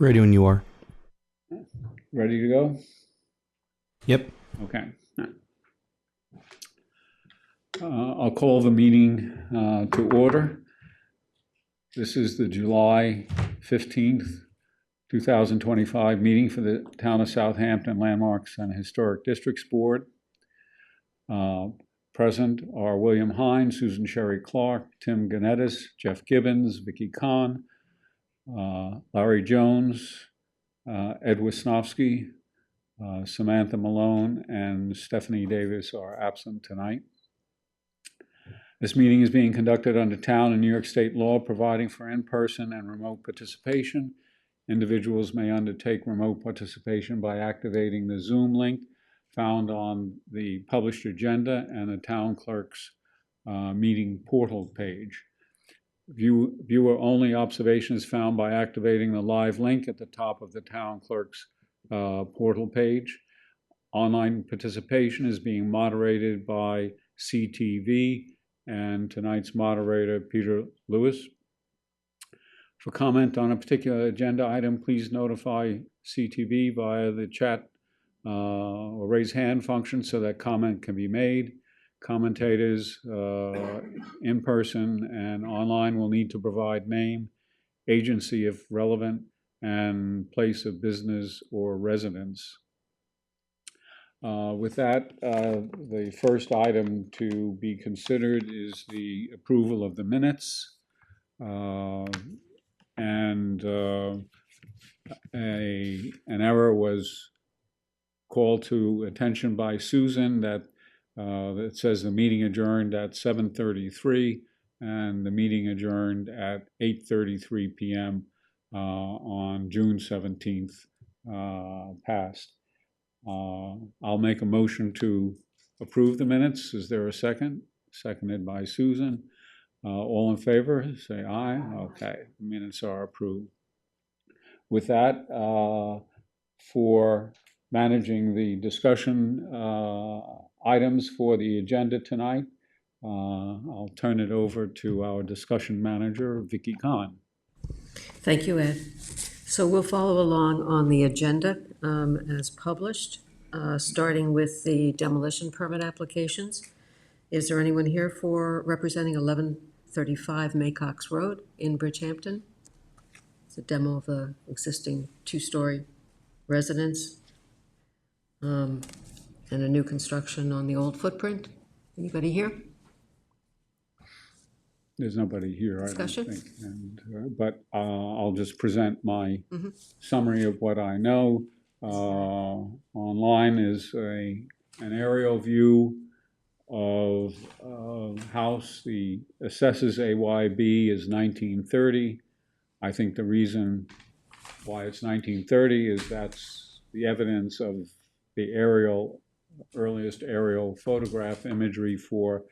Ready when you are. Ready to go? Yep. Okay. I'll call the meeting to order. This is the July 15th, 2025 meeting for the Town of Southampton Landmarks and Historic Districts Board. Present are William Hines, Susan Sherry Clark, Tim Ganettis, Jeff Gibbons, Vicky Kahn, Larry Jones, Ed Wisnowski, Samantha Malone, and Stephanie Davis are absent tonight. This meeting is being conducted under town and New York State law providing for in-person and remote participation. Individuals may undertake remote participation by activating the Zoom link found on the published agenda and the town clerk's meeting portal page. Viewer-only observations found by activating the live link at the top of the town clerk's portal page. Online participation is being moderated by CTV and tonight's moderator, Peter Lewis. For comment on a particular agenda item, please notify CTV via the chat or raise hand function so that comment can be made. Commentators in person and online will need to provide name, agency if relevant, and place of business or residence. With that, the first item to be considered is the approval of the minutes. An error was called to attention by Susan that it says the meeting adjourned at 7:33 and the meeting adjourned at 8:33 p.m. On June 17th passed. I'll make a motion to approve the minutes. Is there a second? Seconded by Susan. All in favor, say aye. Okay, the minutes are approved. With that, for managing the discussion items for the agenda tonight, I'll turn it over to our discussion manager, Vicky Kahn. Thank you, Ed. So we'll follow along on the agenda as published, starting with the demolition permit applications. Is there anyone here for representing 1135 Maycox Road in Bridgehampton? It's a demo of the existing two-story residence and a new construction on the old footprint. Anybody here? There's nobody here, Discussion? I don't think. And, but I'll just present my summary of what I know. Online is an aerial view of house. The assesses AYB is 1930. I think the reason why it's 1930 is that's the evidence of the earliest aerial photograph imagery for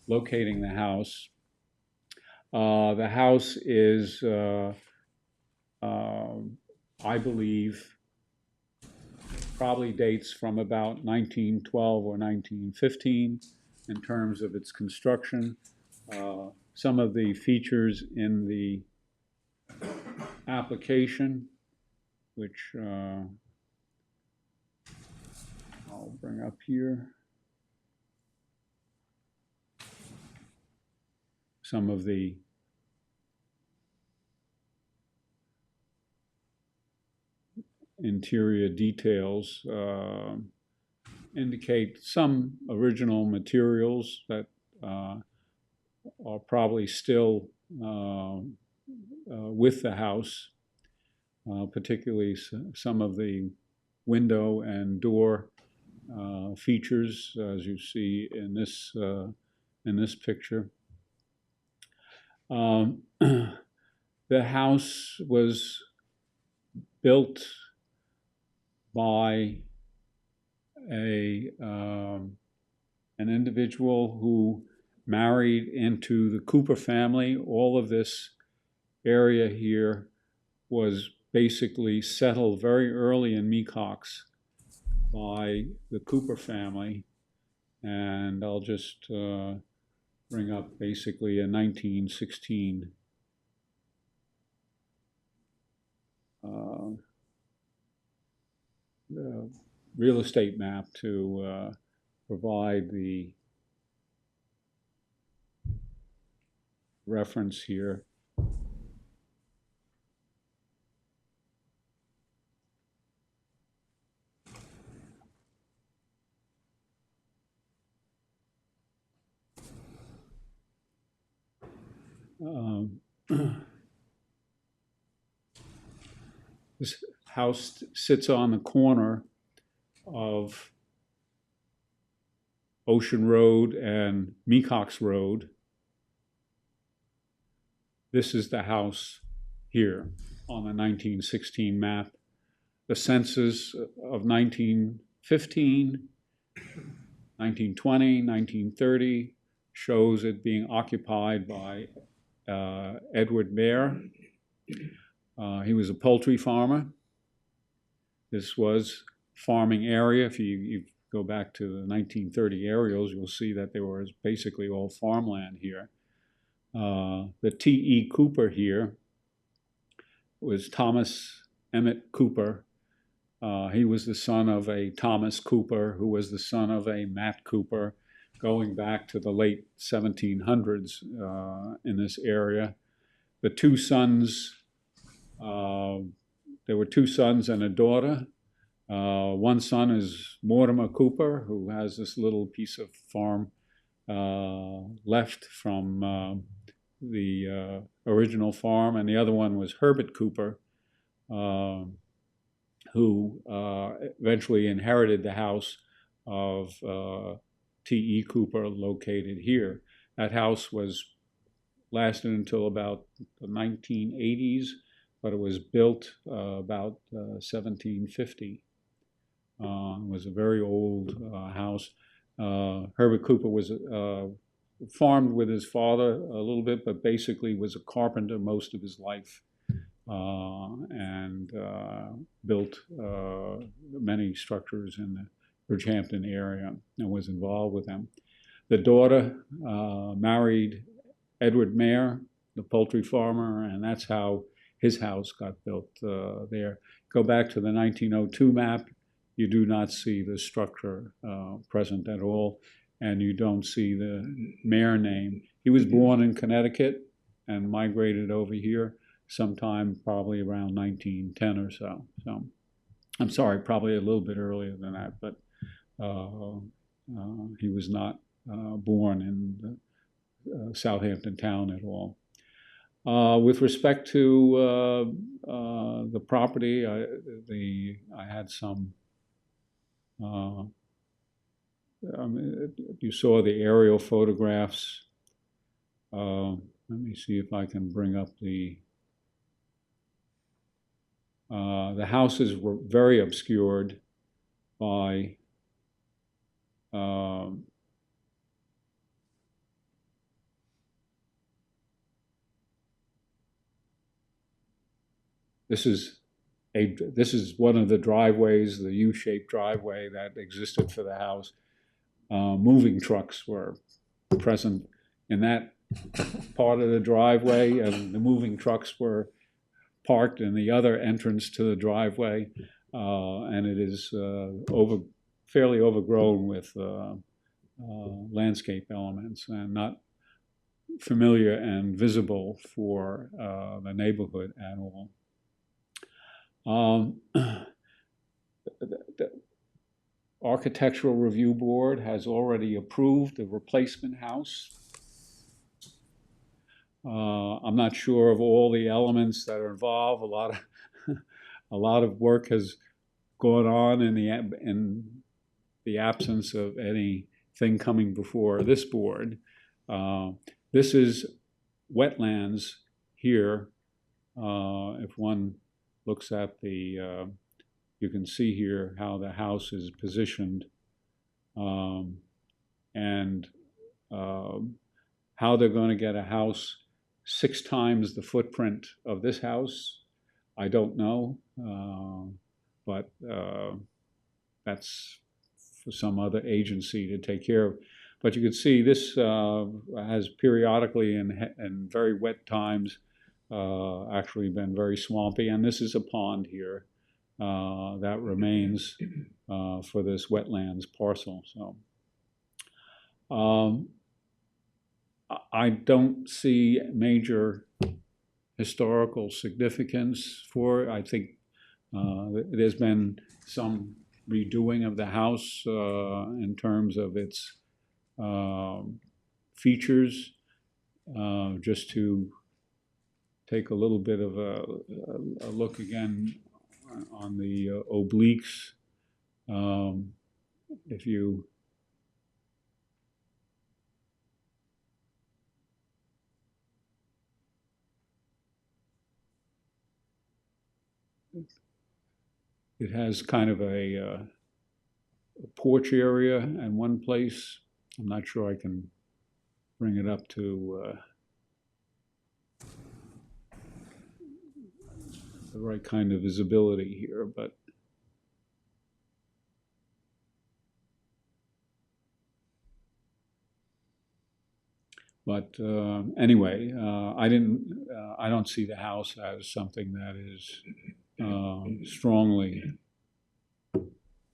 locating the house. The house is, I believe, probably dates from about 1912 or 1915 in terms of its construction. Some of the features in the application, which I'll bring up here. Some of the interior details indicate some original materials that are probably still with the house, particularly some of the window and door features, as you see in this picture. The house was built by an individual who married into the Cooper family. All of this area here was basically settled very early in Mecox by the Cooper family. And I'll just bring up basically a 1916 real estate map to provide the reference here. This house sits on the corner of Ocean Road and Mecox Road. This is the house here on the 1916 map. The census of 1915, 1920, 1930 shows it being occupied by Edward Mayer. He was a poultry farmer. This was farming area. If you go back to the 1930 aerials, you'll see that there was basically all farmland here. The T.E. Cooper here was Thomas Emmett Cooper. He was the son of a Thomas Cooper, who was the son of a Matt Cooper, going back to the late 1700s in this area. The two sons, there were two sons and a daughter. One son is Mortimer Cooper, who has this little piece of farm left from the original farm, and the other one was Herbert Cooper, who eventually inherited the house of T.E. Cooper located here. That house lasted until about the 1980s, but it was built about 1750. It was a very old house. Herbert Cooper was farmed with his father a little bit, but basically was a carpenter most of his life, and built many structures in the Bridgehampton area and was involved with them. The daughter married Edward Mayer, the poultry farmer, and that's how his house got built there. Go back to the 1902 map, you do not see the structure present at all, and you don't see the Mayer name. He was born in Connecticut and migrated over here sometime probably around 1910 or so. So I'm sorry, probably a little bit earlier than that, but he was not born in Southampton town at all. With respect to the property, I had some, you saw the aerial photographs. Let me see if I can bring up the houses were very obscured by this is one of the driveways, the U-shaped driveway that existed for the house. Moving trucks were present in that part of the driveway, and the moving trucks were parked in the other entrance to the driveway, and it is fairly overgrown with landscape elements and not familiar and visible for the neighborhood at all. The Architectural Review Board has already approved the replacement house. I'm not sure of all the elements that are involved. A lot of work has gone on in the absence of anything coming before this board. This is wetlands here. If one looks at the, you can see here how the house is positioned, and how they're going to get a house 6 times the footprint of this house, I don't know, but that's for some other agency to take care of. But you can see this has periodically in very wet times actually been very swampy, and this is a pond here that remains for this wetlands parcel. So I don't see major historical significance for it. I think there's been some redoing of the house in terms of its features, just to take a little bit of a look again on the obliques. If you it has kind of a porch area in one place. I'm not sure I can bring it up to the right kind of visibility here, but anyway, I don't see the house as something that is strongly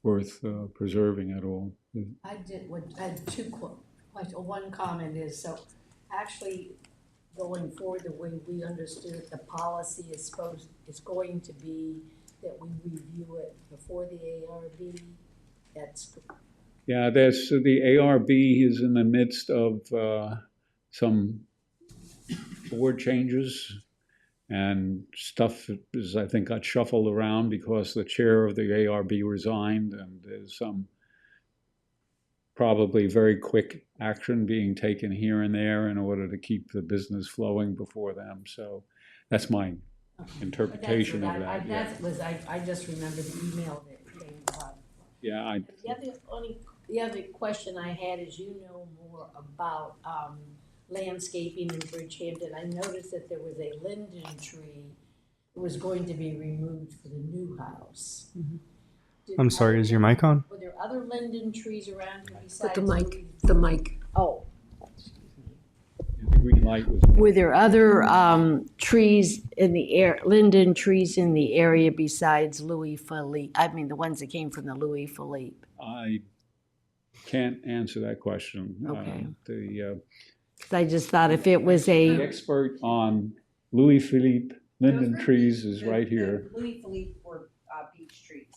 worth preserving at all. I had one comment is, so actually going forward, the way we understood it, the policy is going to be that we review it before the ARB. Yeah, there's the ARB is in the midst of some board changes, and stuff is, I think, got shuffled around because the chair of the ARB resigned, and there's some probably very quick action being taken here and there in order to keep the business flowing before them. So that's my interpretation of that. I just remember the email that came up. Yeah, The other question I had is, you know more about landscaping in Bridgehampton. I noticed that there was a linden tree that was going to be removed for the new house. Mm-hmm. I'm sorry, is your mic on? Were there other linden trees around here besides? Put the mic. Oh. the green light was. Were there other trees in the air, linden trees in the area besides Louis Philippe? I mean, the ones that came from the Louis Philippe. I can't answer that question. Okay. The I just thought if it was a. expert on Louis Philippe linden trees is right here. Louis Philippe were beech trees.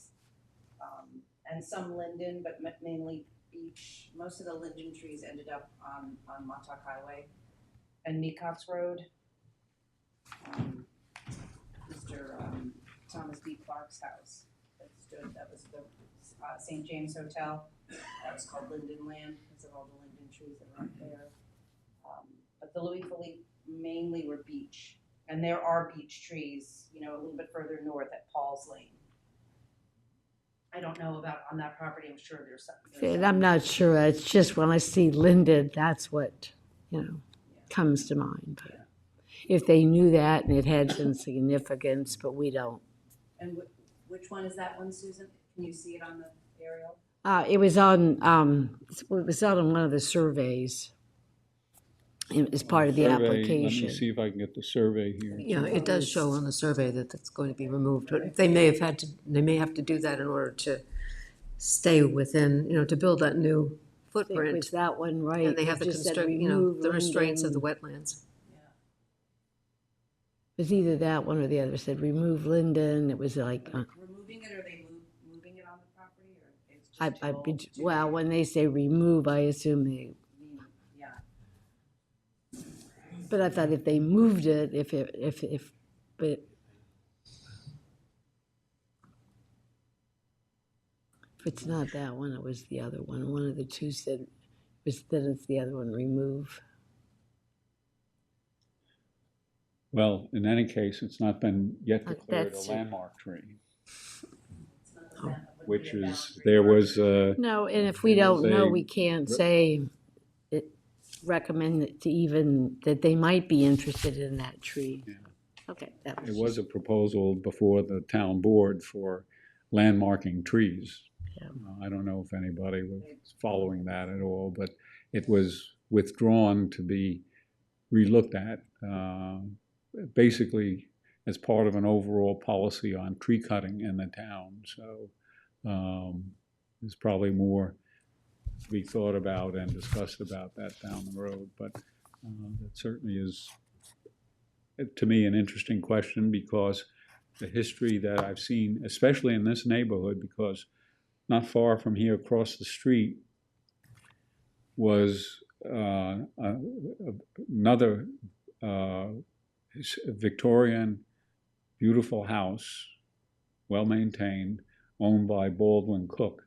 And some linden, but mainly beech. Most of the linden trees ended up on Montauk Highway and Mecox Road. Mr. Thomas B. Clark's house that was the St. James Hotel. That was called Linden Land because of all the linden trees that were up there. But the Louis Philippe mainly were beech. And there are beech trees, a little bit further north at Paul's Lane. I don't know about on that property. I'm sure there's some. I'm not sure. It's just when I see linden, that's what, comes to mind. But if they knew that and it had some significance, but we don't. And which one is that one, Susan? Can you see it on the aerial? It was on one of the surveys. It was part of the Survey, application. Let me see if I can get the survey here. Yeah, it does show on the survey that that's going to be removed, but they may have to do that in order to stay within, to build that new I think it footprint. was that one, right? And they have It the just said the remove restraints of the linden. wetlands. It was either that one or the other. It said remove linden. It was like, Removing it, or are they moving it on the property, or it's just well, when they say remove, I assume they. yeah. But I thought if they moved it, but if it's not that one, it was the other one. One of the two said, then it's the other one, remove. Well, in any case, it's not been yet declared a That's- landmark tree, Oh. which is, there was, No, and if we It was don't know, a- we can't say, recommend it to even, that they might be interested in that tree. Yeah. Okay, that it was, was a proposal before the town board for landmarking trees. Yeah. I don't know if anybody was following that at all, but it was withdrawn to be relooked at. Basically, as part of an overall policy on tree cutting in the town. So there's probably more to be thought about and discussed about that down the road. But that certainly is, to me, an interesting question, because the history that I've seen, especially in this neighborhood, because not far from here across the street was another Victorian beautiful house, well-maintained, owned by Baldwin Cook.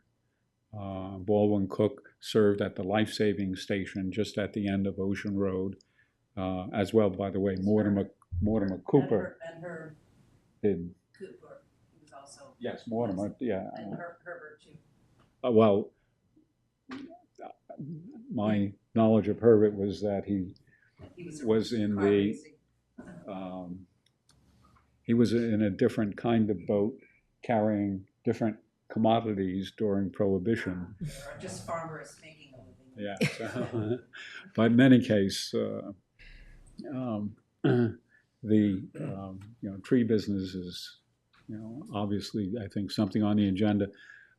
Baldwin Cook served at the life-saving station just at the end of Ocean Road, as well, by the way, Mortimer Cooper And her did. Cooper, he was also. Yes, Mortimer, yeah. And Herbert too. Well, my knowledge of Herbert was that he was in the, he was in a different kind of boat carrying different commodities during Prohibition. Or just farmers making a living. Yeah. So, but in any case, the tree business is, obviously, I think, something on the agenda.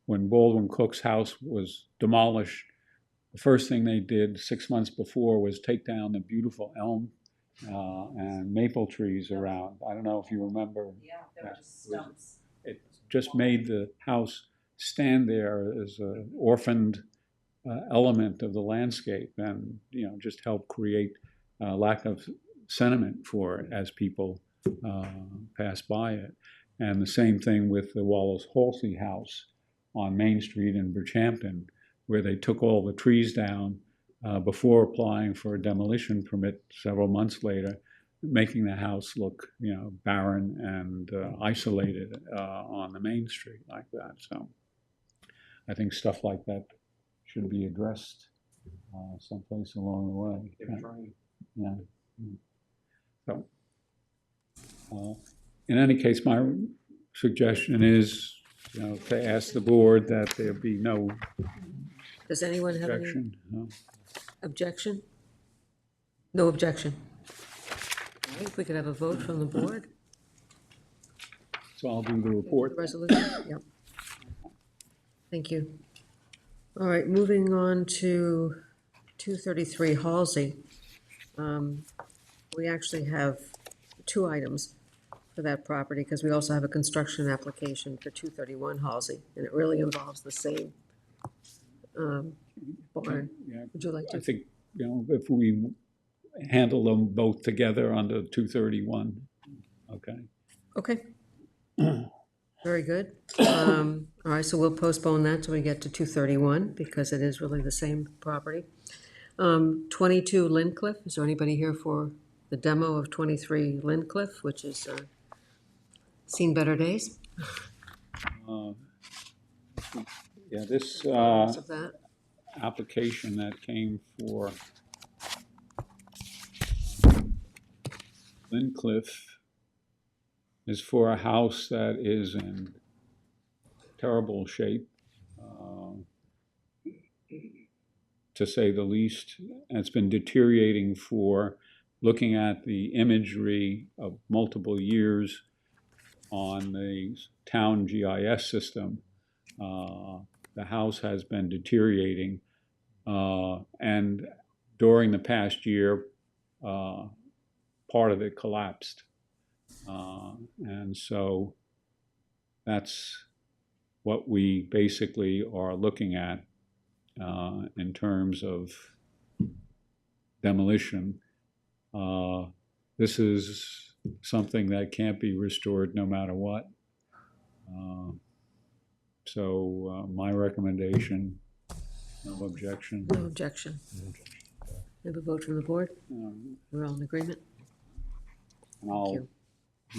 When Baldwin Cook's house was demolished, the first thing they did 6 months before was take down the beautiful elm and maple trees around. I don't know if you remember. Yeah, they were just stumps. It just made the house stand there as an orphaned element of the landscape, and just help create a lack of sentiment for it as people pass by it. And the same thing with the Wallace Halsey house on Main Street in Bridgehampton, where they took all the trees down before applying for a demolition permit several months later, making the house look, barren and isolated on the main street like that. So I think stuff like that should be addressed someplace along the way. Yeah. So, in any case, my suggestion is, to ask the board that there be no Does anyone have any objection. No. objection? No objection. All right, if we could have a vote from the board. So I'll do the report. The resolution, yep. Thank you. All right, moving on to 233 Halsey. We actually have two items for that property, because we also have a construction application for 231 Halsey, and it really involves the same barn. Yeah, Would you like I to? think, if we handle them both together under 231, okay. Okay. Very good. All right, so we'll postpone that till we get to 231, because it is really the same property. 22 Lincliffe, is there anybody here for the demo of 23 Lincliffe, which is seen better days? Yeah, this Of that. application that came for Lincliffe is for a house that is in terrible shape, to say the least. And it's been deteriorating for, looking at the imagery of multiple years on the town GIS system. The house has been deteriorating, and during the past year, part of it collapsed. And so that's what we basically are looking at in terms of demolition. This is something that can't be restored no matter what. So my recommendation, no objection. No objection. We have a vote from the board. We're all in agreement. And I'll you.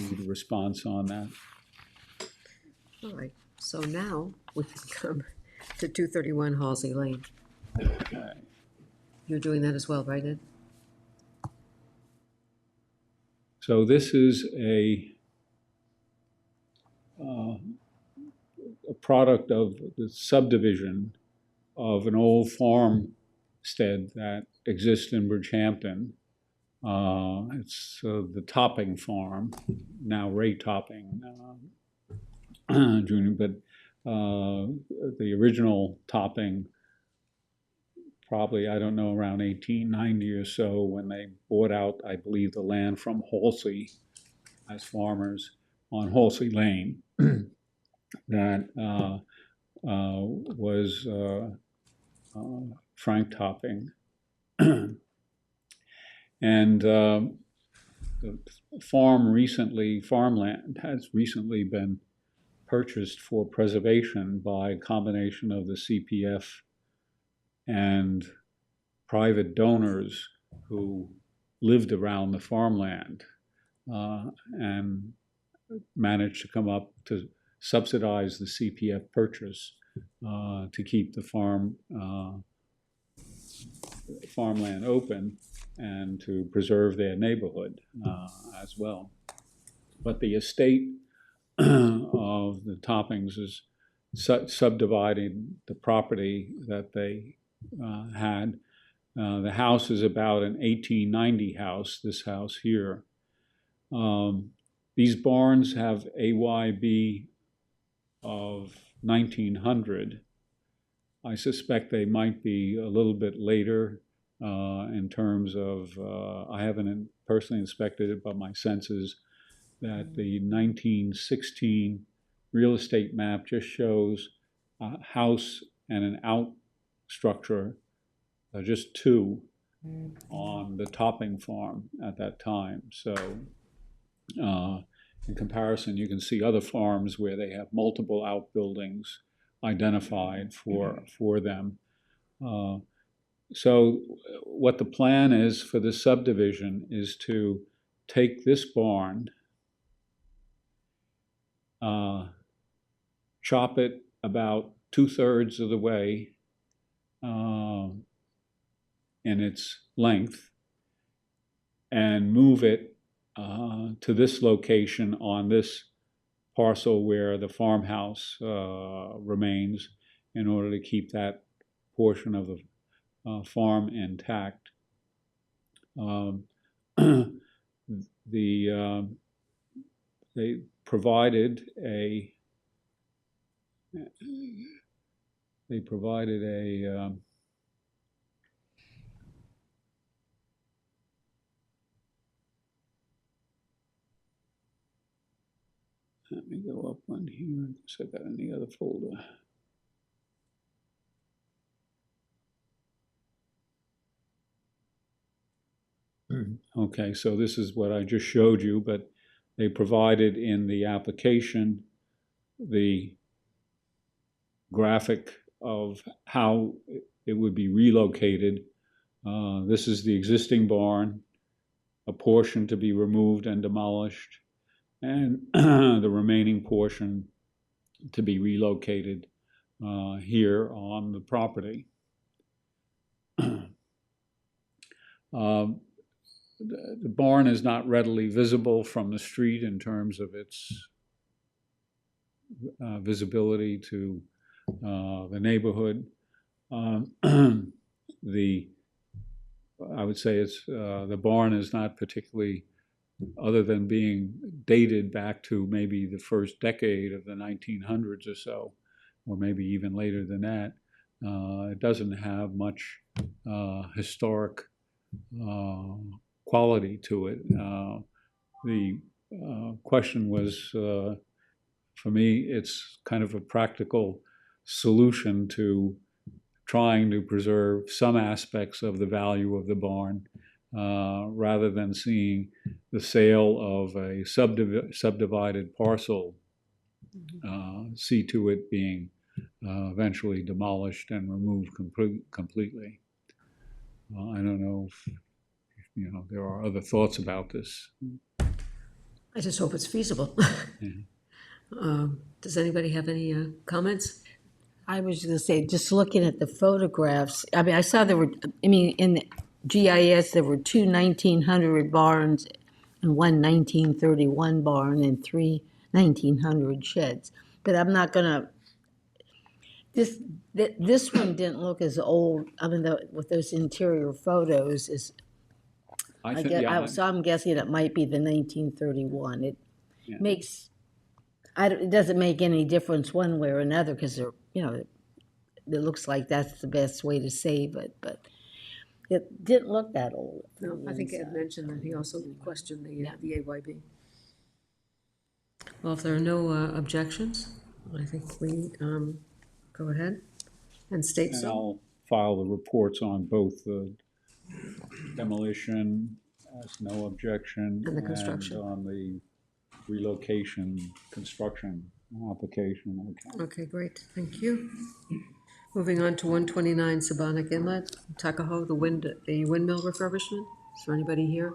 do the response on that. All right, so now we can come to 231 Halsey Lane. Okay. You're doing that as well, right, Ed? So this is a product of the subdivision of an old farmstead that exists in Bridgehampton. It's the Topping Farm, now Ray Topping Jr., but the original Topping, probably, I don't know, around 1890 or so, when they bought out, I believe, the land from Halsey as farmers on Halsey Lane. That was Frank Topping. And the farmland has recently been purchased for preservation by a combination of the CPF and private donors who lived around the farmland and managed to come up to subsidize the CPF purchase to keep the farmland open and to preserve their neighborhood as well. But the estate of the Toppings is subdividing the property that they had. The house is about an 1890 house, this house here. These barns have AYB of 1900. I suspect they might be a little bit later in terms of, I haven't personally inspected it, but my sense is that the 1916 real estate map just shows a house and an out structure, just two, on the Topping Farm at that time. So in comparison, you can see other farms where they have multiple outbuildings identified for them. So what the plan is for the subdivision is to take this barn, chop it about 2/3 of the way in its length, and move it to this location on this parcel where the farmhouse remains, in order to keep that portion of the farm intact. They provided a let me go up one here. I guess I got in the other folder. Okay, so this is what I just showed you, but they provided in the application the graphic of how it would be relocated. This is the existing barn, a portion to be removed and demolished, and the remaining portion to be relocated here on the property. The barn is not readily visible from the street in terms of its visibility to the neighborhood. I would say it's the barn is not particularly, other than being dated back to maybe the first decade of the 1900s or so, or maybe even later than that. It doesn't have much historic quality to it. The question was, for me, it's kind of a practical solution to trying to preserve some aspects of the value of the barn, rather than seeing the sale of a subdivided parcel see to it being eventually demolished and removed completely. I don't know if there are other thoughts about this. I just hope it's feasible. Does anybody have any comments? I was just gonna say, just looking at the photographs, I mean, I saw there were, I mean, in the GIS, there were two 1900 barns and one 1931 barn and three 1900 sheds. But I'm not gonna, this one didn't look as old, I mean, with those interior photos, I I think, guess, yeah, so I'm guessing it might be the 1931. It Yeah. makes, it doesn't make any difference one way or another, because they're, it looks like that's the best way to save it, but it didn't look that old. No, I think Ed Inside. mentioned that he also questioned Yeah. the AYB. Well, if there are no objections, I think we go ahead and state and so. I'll file the reports on both the demolition as no objection. And the construction. And on the relocation, construction application, okay. Okay, great, thank you. Moving on to 129 Sabonic Inlet, Tuckahoe, the windmill refurbishment. Is there anybody here?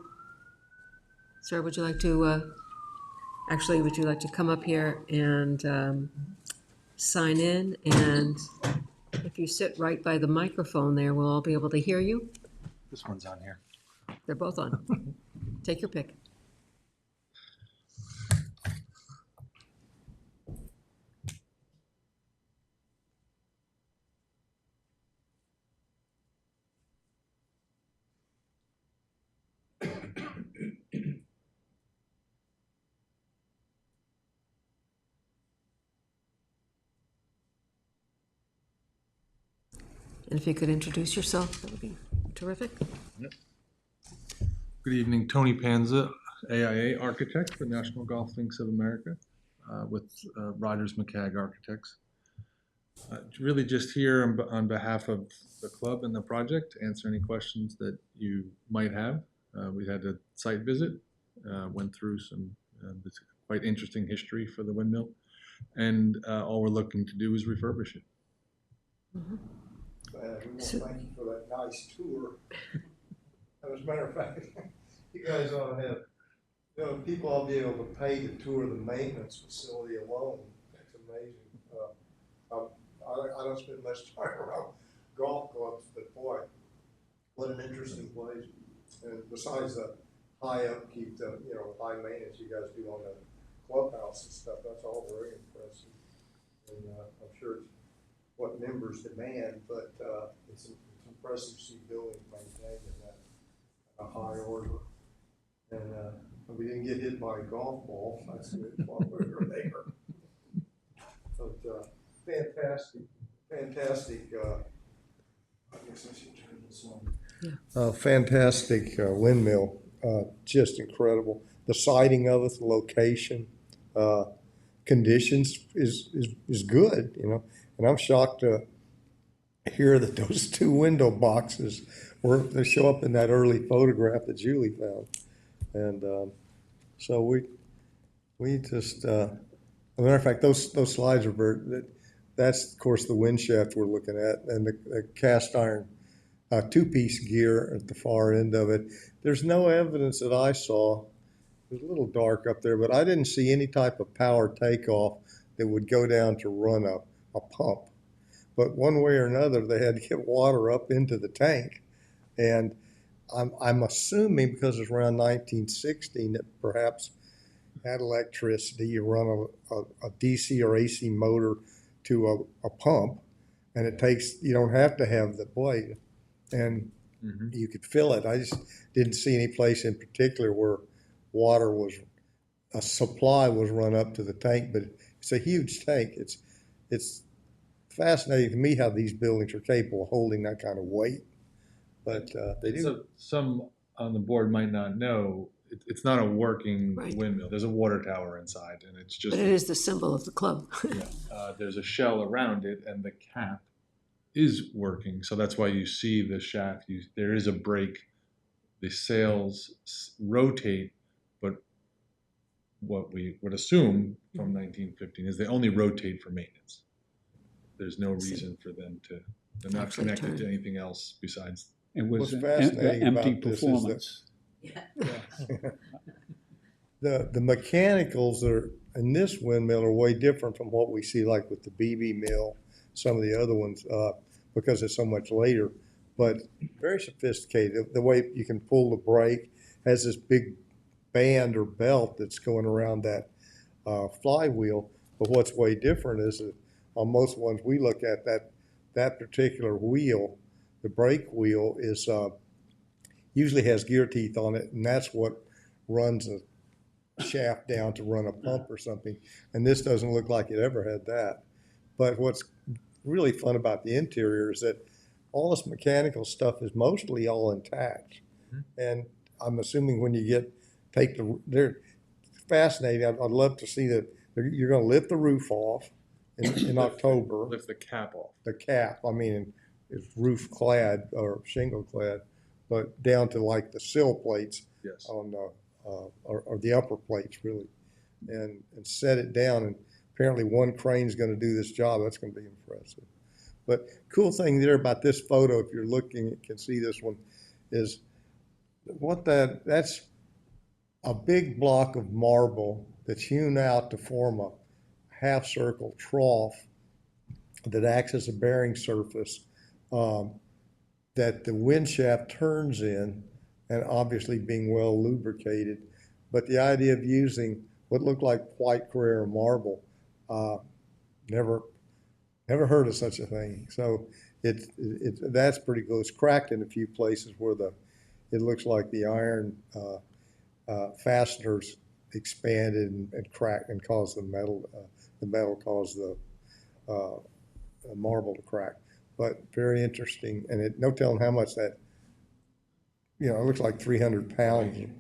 Sir, would you like to, actually, would you like to come up here and sign in? And if you sit right by the microphone there, we'll all be able to hear you. This one's on here. They're both on. Take your pick. And if you could introduce yourself, that would be terrific. Good evening, Tony Panza, AIA Architect for National Golf Links of America, with Rogers McCagg Architects. Really just here on behalf of the club and the project, to answer any questions that you might have. We had a site visit, went through some quite interesting history for the windmill, and all we're looking to do is refurbish it. Mhm. We want to thank you for that nice tour. And as a matter of fact, you guys ought to have, people ought to be able to pay to tour the maintenance facility alone. That's amazing. I don't spend much time around golf clubs, but boy, what an interesting place. And besides the high upkeep, the high maintenance you guys do on the clubhouse and stuff, that's all very impressive. And I'm sure it's what members demand, but it's impressive to see buildings maintained in a high order. And we didn't get hit by a golf ball. That's good while we were there. But fantastic. I guess I should turn this on. Fantastic windmill, just incredible. The siting of it, the location, conditions is good, And I'm shocked to hear that those two window boxes they show up in that early photograph that Julie found. And so we just, as a matter of fact, those slides are that's of course the wind shaft we're looking at, and the cast iron two-piece gear at the far end of it. There's no evidence that I saw. It was a little dark up there, but I didn't see any type of power takeoff that would go down to run a pump. But one way or another, they had to get water up into the tank. And I'm assuming, because it's around 1916, that perhaps had electricity, you run a DC or AC motor to a pump, and you don't have to have the blade. And you could fill it. I just didn't see any place in particular where a supply was run up to the tank, but it's a huge tank. It's fascinating to me how these buildings are capable of holding that kind of weight, but they do. So some on the board might not know, it's not a working Right. windmill. There's a water tower inside, and it's just, But it is the symbol of the club. there's a shell around it, and the cap is working. So that's why you see the shaft. There is a break. The sails rotate, but what we would assume from 1915 is they only rotate for maintenance. There's no reason for them they're not Actually connected turn. to anything else besides. It was What's an fascinating empty about this is that- performance. The mechanicals in this windmill are way different from what we see like with the BB mill, some of the other ones, because it's so much later, but very sophisticated. The way you can pull the brake, has this big band or belt that's going around that flywheel. But what's way different is that on most ones we look at, that particular wheel, the brake wheel, is usually has gear teeth on it, and that's what runs a shaft down to run a pump or something. And this doesn't look like it ever had that. But what's really fun about the interior is that all this mechanical stuff is mostly all intact. And I'm assuming when you they're fascinating. I'd love to see that you're going to lift the roof off in October. Lift the cap off. The cap, I mean, it's roof clad or shingle clad, but down to like the sill plates Yes. on or the upper plates really, and set it down. And apparently one crane's going to do this job. That's going to be impressive. But cool thing there about this photo, if you're looking, you can see this one, is that's a big block of marble that's hewn out to form a half circle trough that acts as a bearing surface that the wind shaft turns in, and obviously being well lubricated. But the idea of using what looked like white Carrara marble, never heard of such a thing. So that's pretty cool. It's cracked in a few places where it looks like the iron fasteners expanded and cracked and caused the metal caused the marble to crack. But very interesting, and no telling how much that, it looks like 300 pounds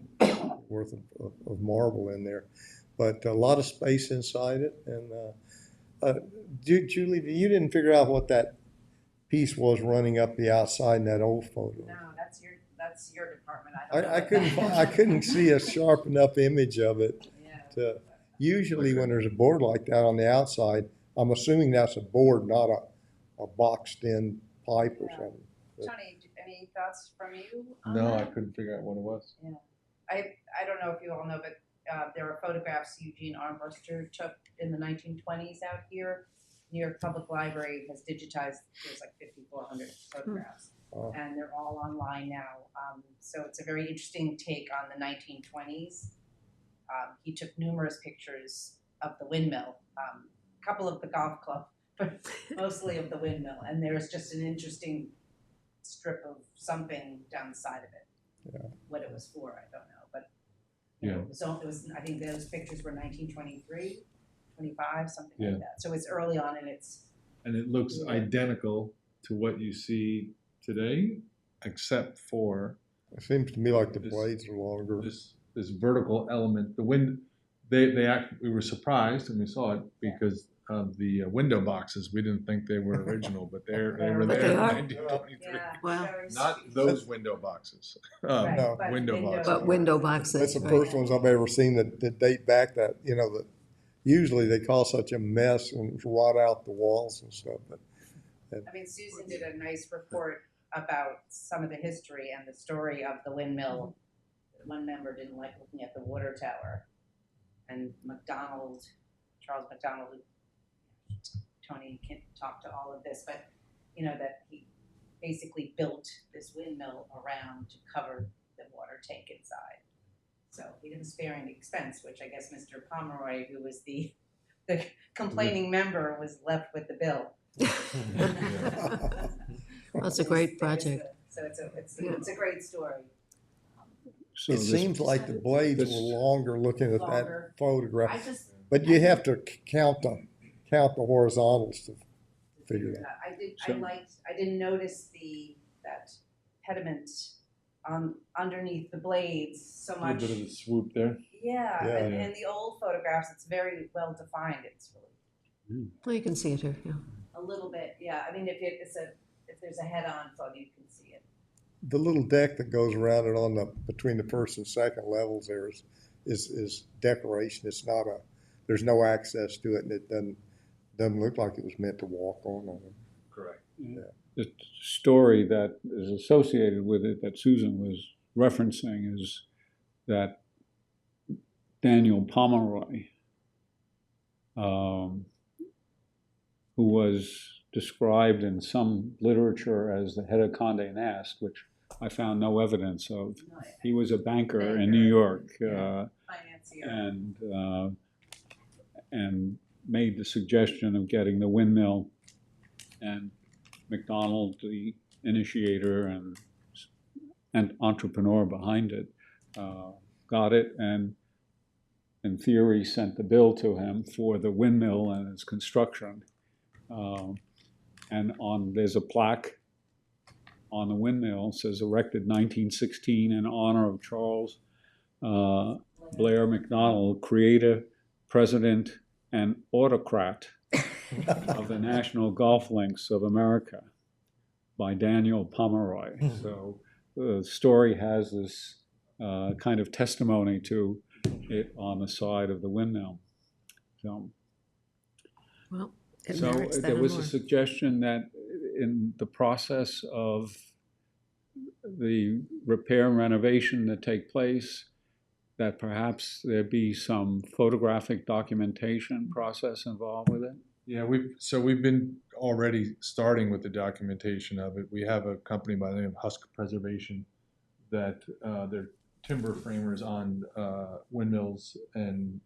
worth of marble in there, but a lot of space inside it. And Julie, you didn't figure out what that piece was running up the outside in that old photo. No, that's your department. I don't know. I couldn't see a sharp enough image of it. Yeah. Usually when there's a board like that on the outside, I'm assuming that's a board, not a boxed in pipe or something. Tony, any thoughts from you on No, I that? couldn't figure out what it was. Yeah. I don't know if you all know, but there were photographs Eugene Armbruster took in the 1920s out here. New York Public Library has digitized, there's like 5,400 photographs. Oh. And they're all online now. So it's a very interesting take on the 1920s. He took numerous pictures of the windmill, a couple of the golf club, but mostly of the windmill. And there's just an interesting strip of something down the side of it. Yeah. What it was for, I don't know. But Yeah. it was, I think those pictures were 1923, 25, something Yeah. like that. So it's early on in its. And it looks Yeah. identical to what you see today, except for It seems to me like the This- blades are longer. this vertical element. We were surprised when we saw it because of the window boxes. We didn't think they were original, but they were But there they in are. 1923. Yeah. Wow. very Not sweet. those window boxes. Right, No. but Window boxes. But window boxes. That's the right. first ones I've ever seen that date back that, that usually they cause such a mess and rot out the walls and stuff. But I mean, Susan did a nice report about some of the history and the story of the windmill. One member didn't like looking at the water tower. And Charles McDonald, Tony can talk to all of this, but, that he basically built this windmill around to cover the water tank inside. So he didn't spare any expense, which I guess Mr. Pomeroy, who was the complaining member, was left with the bill. That's a great project. So it's a great story. So it this- seems like the blades this- were longer looking at Longer. that photograph. I just But you have to count the horizontals to figure it out. I didn't notice that pediment underneath the blades so A much. little bit of a swoop there. Yeah, Yeah. and the old photographs, it's very well defined. It's really Well, you can see it here, yeah. a little bit, yeah. I mean, if there's a head-on photo, you can see it. The little deck that goes around it between the first and second levels there is decoration. It's not there's no access to it, and it doesn't look like it was meant to walk on. Correct. The story that is associated with it that Susan was referencing is that Daniel Pomeroy, who was described in some literature as the head of Condé Nast, which I found no evidence of. He was a banker in New York, Financier. and made the suggestion of getting the windmill, and McDonald, the initiator, entrepreneur behind it, got it and in theory sent the bill to him for the windmill and its construction. And there's a plaque on the windmill, says erected 1916 in honor of Charles Blair McDonald, creator, president, and autocrat of the National Golf Links of America by Daniel Pomeroy. So the story has this kind of testimony to it on the side of the windmill. So, Well, it so merits that there and was more. a suggestion that in the process of the repair and renovation that take place, that perhaps there be some photographic documentation process involved with it? Yeah, we've been already starting with the documentation of it. We have a company by the name of Husk Preservation that they're timber framers on windmills and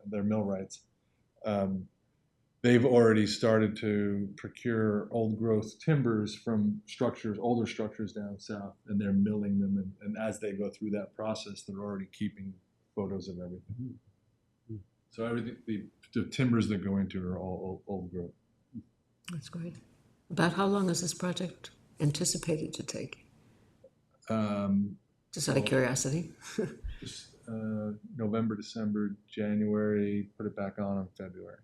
their millwrights. They've already started to procure old growth timbers from older structures down south, and they're milling them. And as they go through that process, they're already keeping photos of everything. So everything, the timbers that go into are all old growth. That's great. About how long is this project anticipated to take? Just out of curiosity. Just November, December, January, put it back on in February.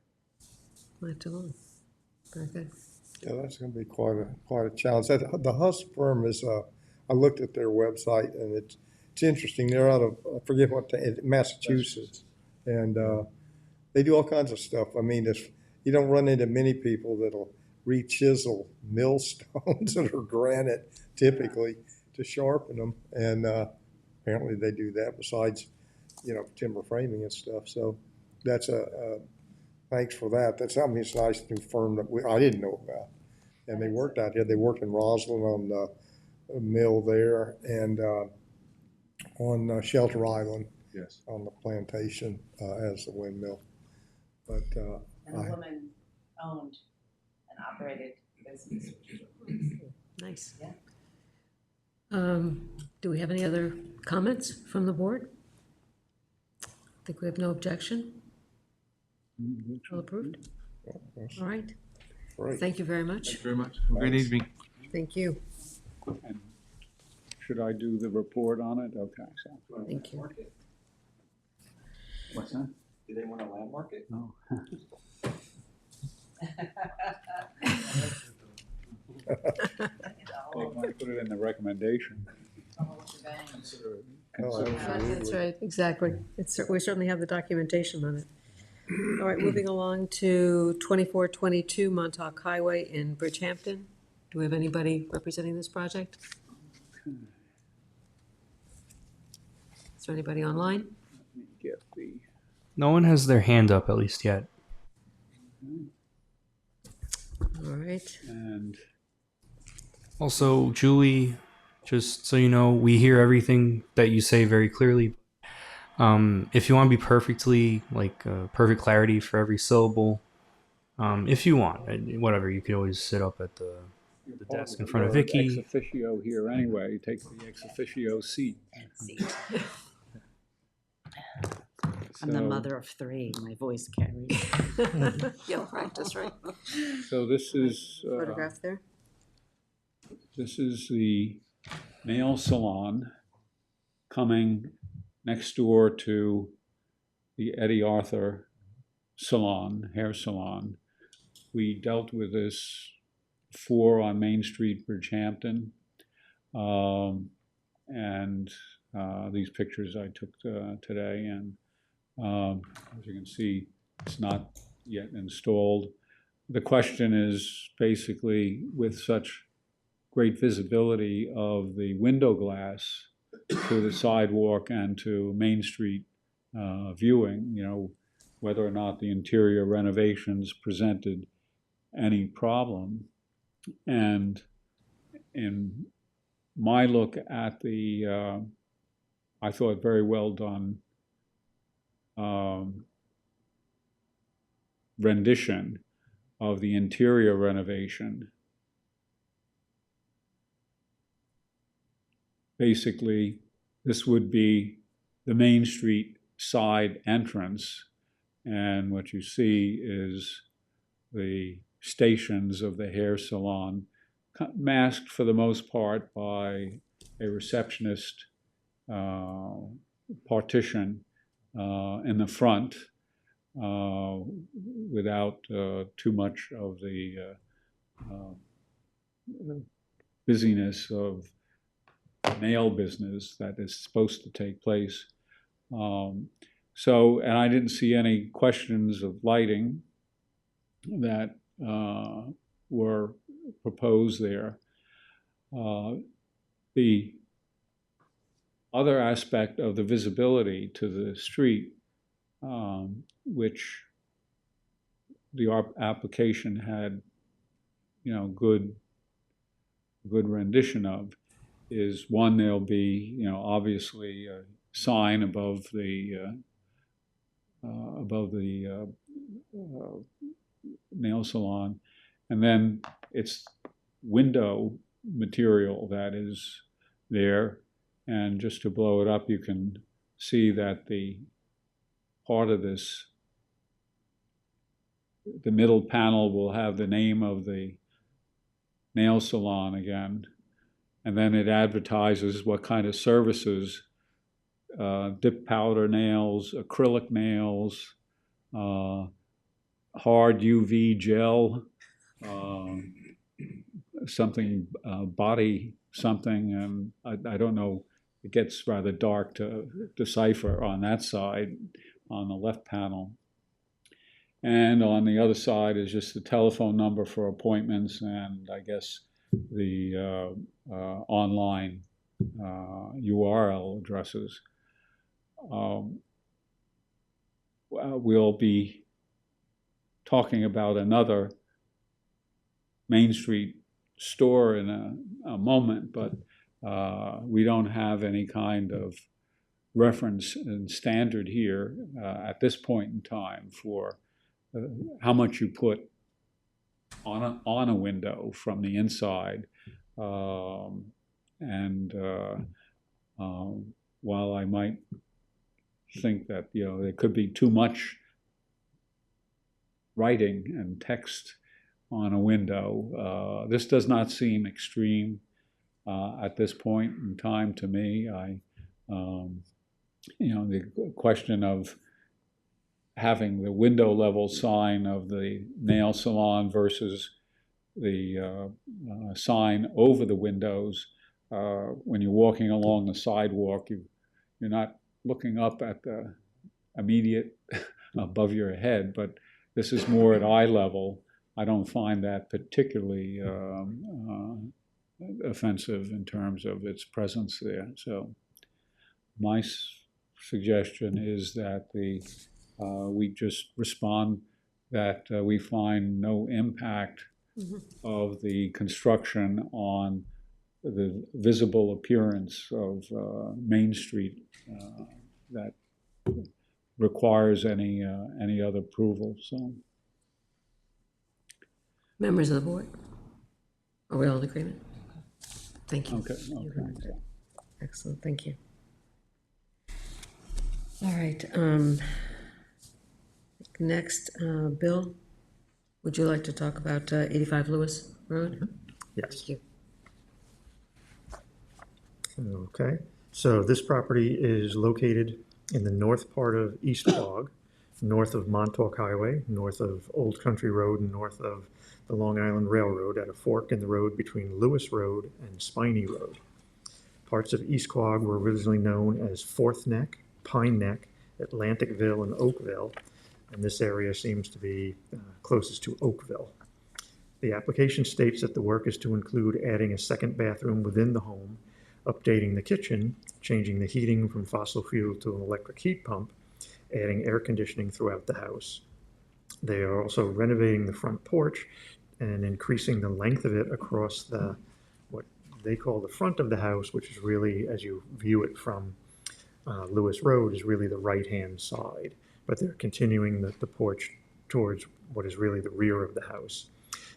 Not too long. Very good. Yeah, that's gonna be quite a challenge. The Husk firm is, I looked at their website and it's interesting. They're out of, I forget what, Massachusetts. And, they do all kinds of stuff. I mean, you don't run into many people that'll re-chisel millstones that are granite typically to sharpen them. And, apparently they do that besides, timber framing and stuff. So that's thanks for that. That's something that's nice new firm that I didn't know about. And they worked out here. They worked in Roslyn on the mill there and on Shelter Island. Yes. On the plantation as the windmill. But And the woman owned and operated the business, which is really cool. Nice. Yeah. Do we have any other comments from the board? I think we have no objection. All approved? All right. great. Thank you very Thank much. you very much. Have a great Thanks. evening. Thank you. And should I do the report on it? Okay, so. Thank you. What's that? Do they want to landmark it? No. They might put it in the recommendation. Oh, with the bank. Oh, That's right, exactly. We certainly have the documentation on it. All right, moving along to 2422 Montauk Highway in Bridgehampton. Do we have anybody representing this project? Is there anybody online? Let me get the. No one has their hand up at least yet. All right. And Also, Julie, just so you know, we hear everything that you say very clearly. If you want to be perfectly, perfect clarity for every syllable, if you want, whatever, you could always sit up at the desk in front of you're Vicky. Ex officio here anyway, take the ex officio seat. I'm the So- mother of three, my voice carries. Yeah, practice, right? So this is, Photograph there. this is the nail salon coming next door to the Eddie Arthur salon, hair salon. We dealt with this before on Main Street, Bridgehampton. And these pictures I took today, and as you can see, it's not yet installed. The question is basically, with such great visibility of the window glass to the sidewalk and to Main Street viewing, whether or not the interior renovations presented any problem. And in my look at the, I thought very well done rendition of the interior renovation, basically, this would be the Main Street side entrance. And what you see is the stations of the hair salon, masked for the most part by a receptionist partition in the front, without too much of the busyness of nail business that is supposed to take place. And I didn't see any questions of lighting that were proposed there. The other aspect of the visibility to the street, which the application had, good rendition of, is one, there'll be, obviously a sign above the nail salon, and then it's window material that is there. And just to blow it up, you can see that the part of this, the middle panel will have the name of the nail salon again, and then it advertises what kind of services: dip powder nails, acrylic nails, hard UV gel, something body something, and I don't know. It gets rather dark to decipher on that side, on the left panel. And on the other side is just the telephone number for appointments, and I guess the online URL addresses. We'll be talking about another Main Street store in a moment, but we don't have any kind of reference and standard here at this point in time for how much you put on a window from the inside. While I might think that there could be too much writing and text on a window, this does not seem extreme at this point in time to me. The question of having the window level sign of the nail salon versus the sign over the windows. When you're walking along the sidewalk, you're not looking up at the immediate above your head, but this is more at eye level. I don't find that particularly offensive in terms of its presence there. So my suggestion is that we just respond that we find no impact of the construction on the visible appearance of Main Street that requires any other approval. So, Members of the board, are we all in agreement? Thank you. okay. Excellent, thank you. All right, next, Bill, would you like to talk about 85 Lewis Road? Yes. Thank you. Okay, so this property is located in the north part of East Quogue, north of Montauk Highway, north of Old Country Road, and north of the Long Island Railroad, at a fork in the road between Lewis Road and Spiny Road. Parts of East Quogue were originally known as Fourth Neck, Pine Neck, Atlanticville, and Oakville, and this area seems to be closest to Oakville. The application states that the work is to include adding a second bathroom within the home, updating the kitchen, changing the heating from fossil fuel to an electric heat pump, adding air conditioning throughout the house. They are also renovating the front porch and increasing the length of it across what they call the front of the house, which is really, as you view it from Lewis Road, is really the right-hand side. But they're continuing the porch towards what is really the rear of the house.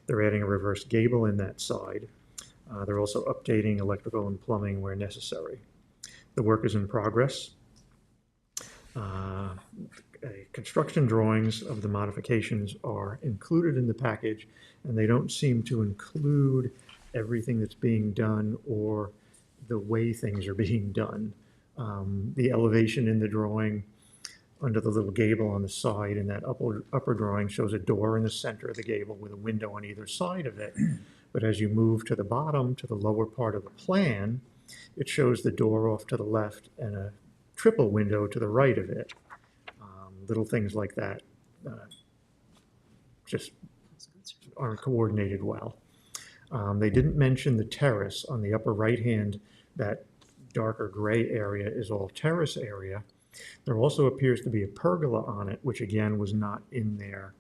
They're adding a reverse gable in that side. They're also updating electrical and plumbing where necessary. The work is in progress. Construction drawings of the modifications are included in the package, and they don't seem to include everything that's being done or the way things are being done. The elevation in the drawing under the little gable on the side in that upper drawing shows a door in the center of the gable with a window on either side of it. But as you move to the bottom, to the lower part of the plan, it shows the door off to the left and a triple window to the right of it. Little things like that just aren't coordinated well. They didn't mention the terrace on the upper right-hand. That darker gray area is all terrace area. There also appears to be a pergola on it, which again was not in their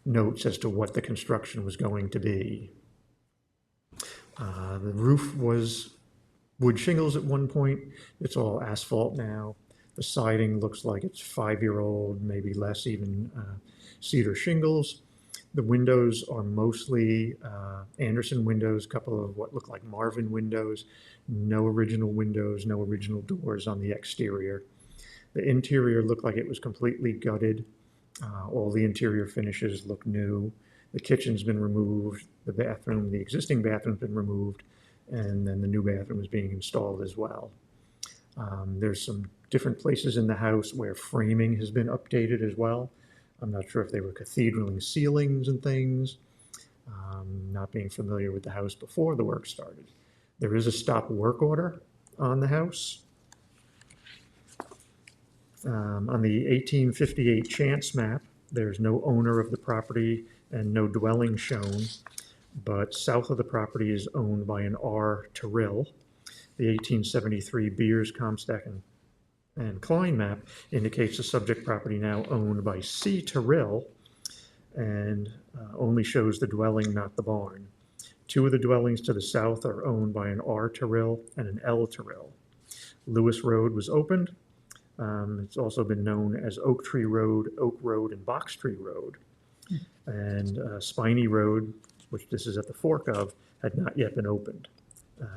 notes as to what the construction was going to be. The roof was wood shingles at one point. It's all asphalt now. The siding looks like it's 5-year-old, maybe less even, cedar shingles. The windows are mostly Anderson windows, a couple of what look like Marvin windows, no original windows, no original doors on the exterior. The interior looked like it was completely gutted. All the interior finishes look new. The kitchen's been removed, the existing bathroom's been removed, and then the new bathroom is being installed as well. There's some different places in the house where framing has been updated as well. I'm not sure if they were cathedraling ceilings and things, not being familiar with the house before the work started. There is a stop work order on the house. On the 1858 Chance map, there's no owner of the property and no dwelling shown, but south of the property is owned by an R. Terrell. The 1873 Beers, Comstock, and Klein map indicates the subject property now owned by C. Terrell and only shows the dwelling, not the barn. Two of the dwellings to the south are owned by an R. Terrell and an L. Terrell. Lewis Road was opened. It's also been known as Oak Tree Road, Oak Road, and Box Tree Road. And Spiny Road, which this is at the fork of, had not yet been opened.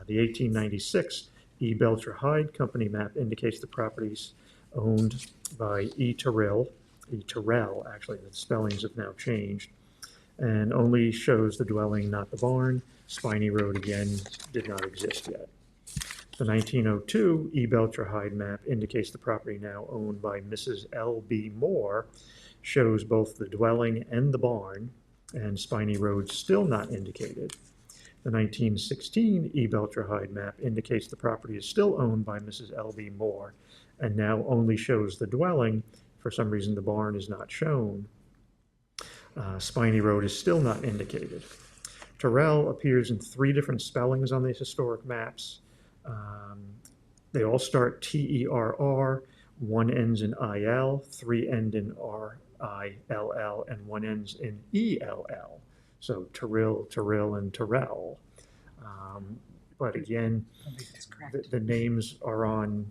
The 1896 E. Belcher Hyde Company map indicates the properties owned by E. Terrell, actually, the spellings have now changed, and only shows the dwelling, not the barn. Spiny Road, again, did not exist yet. The 1902 E. Belcher Hyde map indicates the property now owned by Mrs. L.B. Moore, shows both the dwelling and the barn, and Spiny Road still not indicated. The 1916 E. Belcher Hyde map indicates the property is still owned by Mrs. L.B. Moore and now only shows the dwelling. For some reason, the barn is not shown. Spiny Road is still not indicated. Terrell appears in 3 different spellings on these historic maps. They all start T-E-R-R, one ends in I-L, 3 end in R-I-L-L, and one ends in E-L-L. So Terrell, and Terrell. But again, the names are on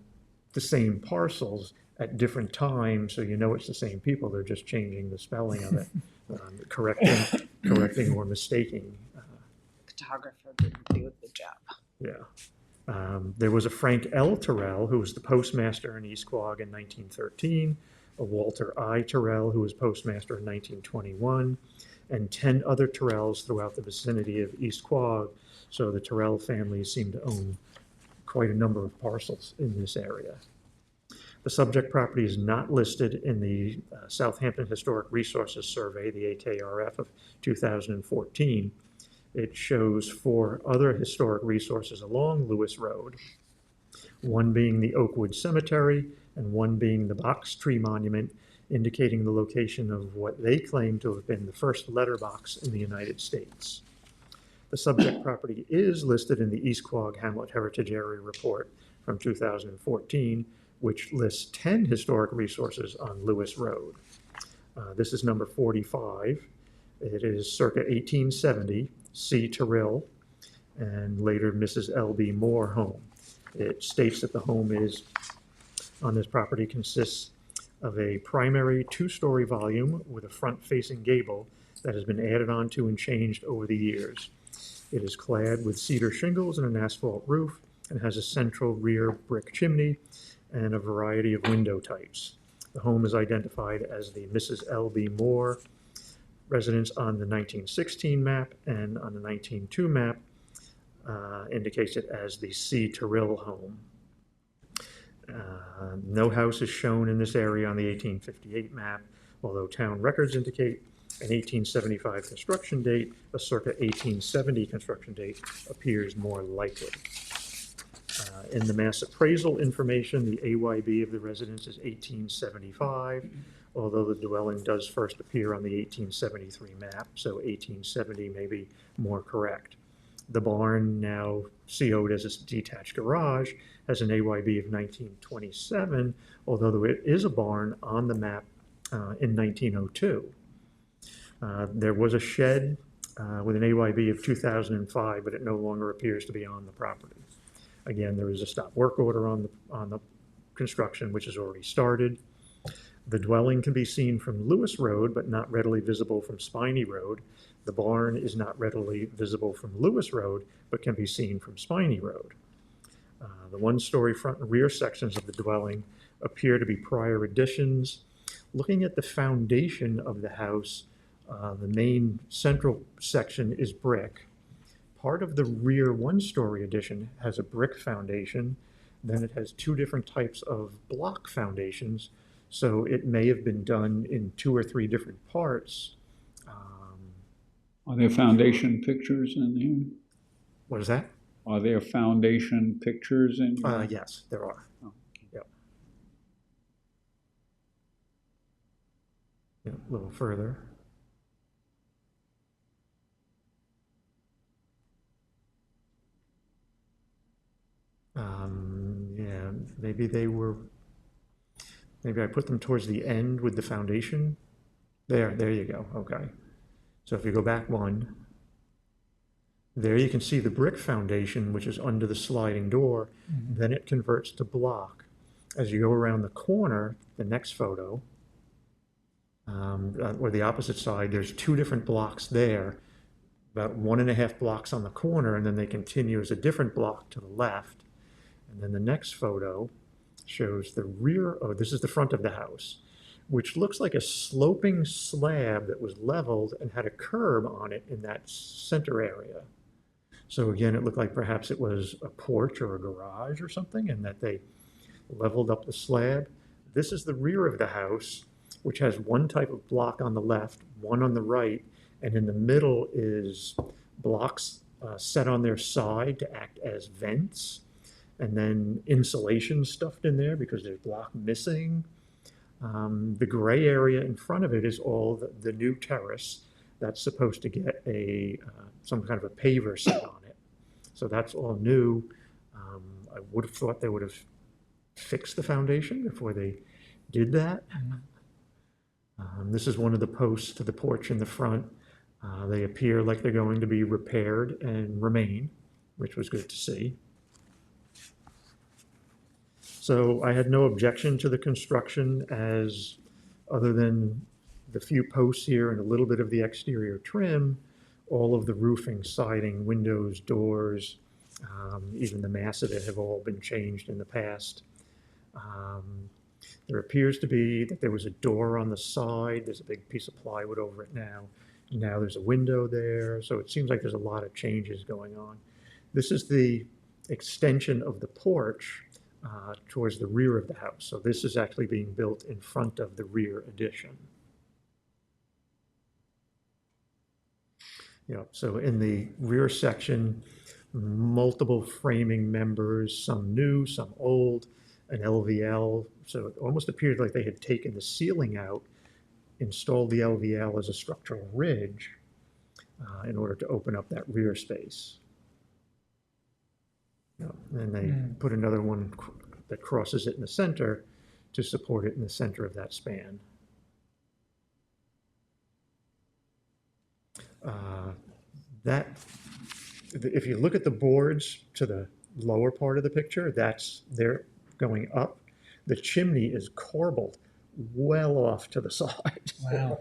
the same parcels at different times, so you know it's the same people. They're just changing the spelling of it, correcting or mistaking. Photographer didn't do a good job. Yeah. There was a Frank L. Terrell, who was the postmaster in East Quogue in 1913, a Walter I. Terrell, who was postmaster in 1921, and 10 other Terrells throughout the vicinity of East Quogue. So the Terrell family seemed to own quite a number of parcels in this area. The subject property is not listed in the Southampton Historic Resources Survey, the AKRF of 2014. It shows 4 other historic resources along Lewis Road, one being the Oakwood Cemetery and one being the Box Tree Monument, indicating the location of what they claim to have been the first letterbox in the United States. The subject property is listed in the East Quogue Hamlet Heritage Area Report from 2014, which lists 10 historic resources on Lewis Road. This is number 45. It is circa 1870, C. Terrell, and later Mrs. L.B. Moore home. It states that the home is, on this property, consists of a primary 2-story volume with a front-facing gable that has been added onto and changed over the years. It is clad with cedar shingles and an asphalt roof and has a central rear brick chimney and a variety of window types. The home is identified as the Mrs. L.B. Moore residence on the 1916 map, and on the 1902 map indicates it as the C. Terrell home. No house is shown in this area on the 1858 map, although town records indicate an 1875 construction date. A circa 1870 construction date appears more likely. In the mass appraisal information, the AYB of the residence is 1875, although the dwelling does first appear on the 1873 map, so 1870 may be more correct. The barn, now CO'd as a detached garage, has an AYB of 1927, although it is a barn on the map in 1902. There was a shed with an AYB of 2005, but it no longer appears to be on the property. Again, there is a stop work order on the construction, which has already started. The dwelling can be seen from Lewis Road, but not readily visible from Spiny Road. The barn is not readily visible from Lewis Road, but can be seen from Spiny Road. The one-story front and rear sections of the dwelling appear to be prior additions. Looking at the foundation of the house, the main central section is brick. Part of the rear one-story addition has a brick foundation. Then it has two different types of block foundations, so it may have been done in 2 or 3 different parts. Are there foundation pictures in here? What is that? Are there foundation pictures in here? Yes, there are. Oh. Yep. Yep, a little further. Yeah, maybe I put them towards the end with the foundation. There you go, okay. So if you go back one, there you can see the brick foundation, which is under the sliding door. Mm-hmm. Then it converts to block. As you go around the corner, the next photo, or the opposite side, there's 2 different blocks there, about 1.5 blocks on the corner, and then they continue as a different block to the left. And then the next photo shows the rear, oh, this is the front of the house, which looks like a sloping slab that was leveled and had a curb on it in that center area. So again, it looked like perhaps it was a porch or a garage or something, and that they leveled up the slab. This is the rear of the house, which has one type of block on the left, one on the right, and in the middle is blocks set on their side to act as vents, and then insulation stuffed in there because there's block missing. The gray area in front of it is all the new terrace that's supposed to get some kind of a paver set on it. So that's all new. I would have thought they would have fixed the foundation before they did that. This is one of the posts to the porch in the front. They appear like they're going to be repaired and remain, which was good to see. So I had no objection to the construction, as other than the few posts here and a little bit of the exterior trim, all of the roofing, siding, windows, doors, even the mass of it have all been changed in the past. There appears to be that there was a door on the side. There's a big piece of plywood over it now. Now there's a window there. So it seems like there's a lot of changes going on. This is the extension of the porch towards the rear of the house. So this is actually being built in front of the rear addition. So in the rear section, multiple framing members, some new, some old, an LVL. So it almost appeared like they had taken the ceiling out, installed the LVL as a structural ridge in order to open up that rear space. And they put another one that crosses it in the center to support it in the center of that span. If you look at the boards to the lower part of the picture, they're going up. The chimney is corbelled well off to the side. Wow.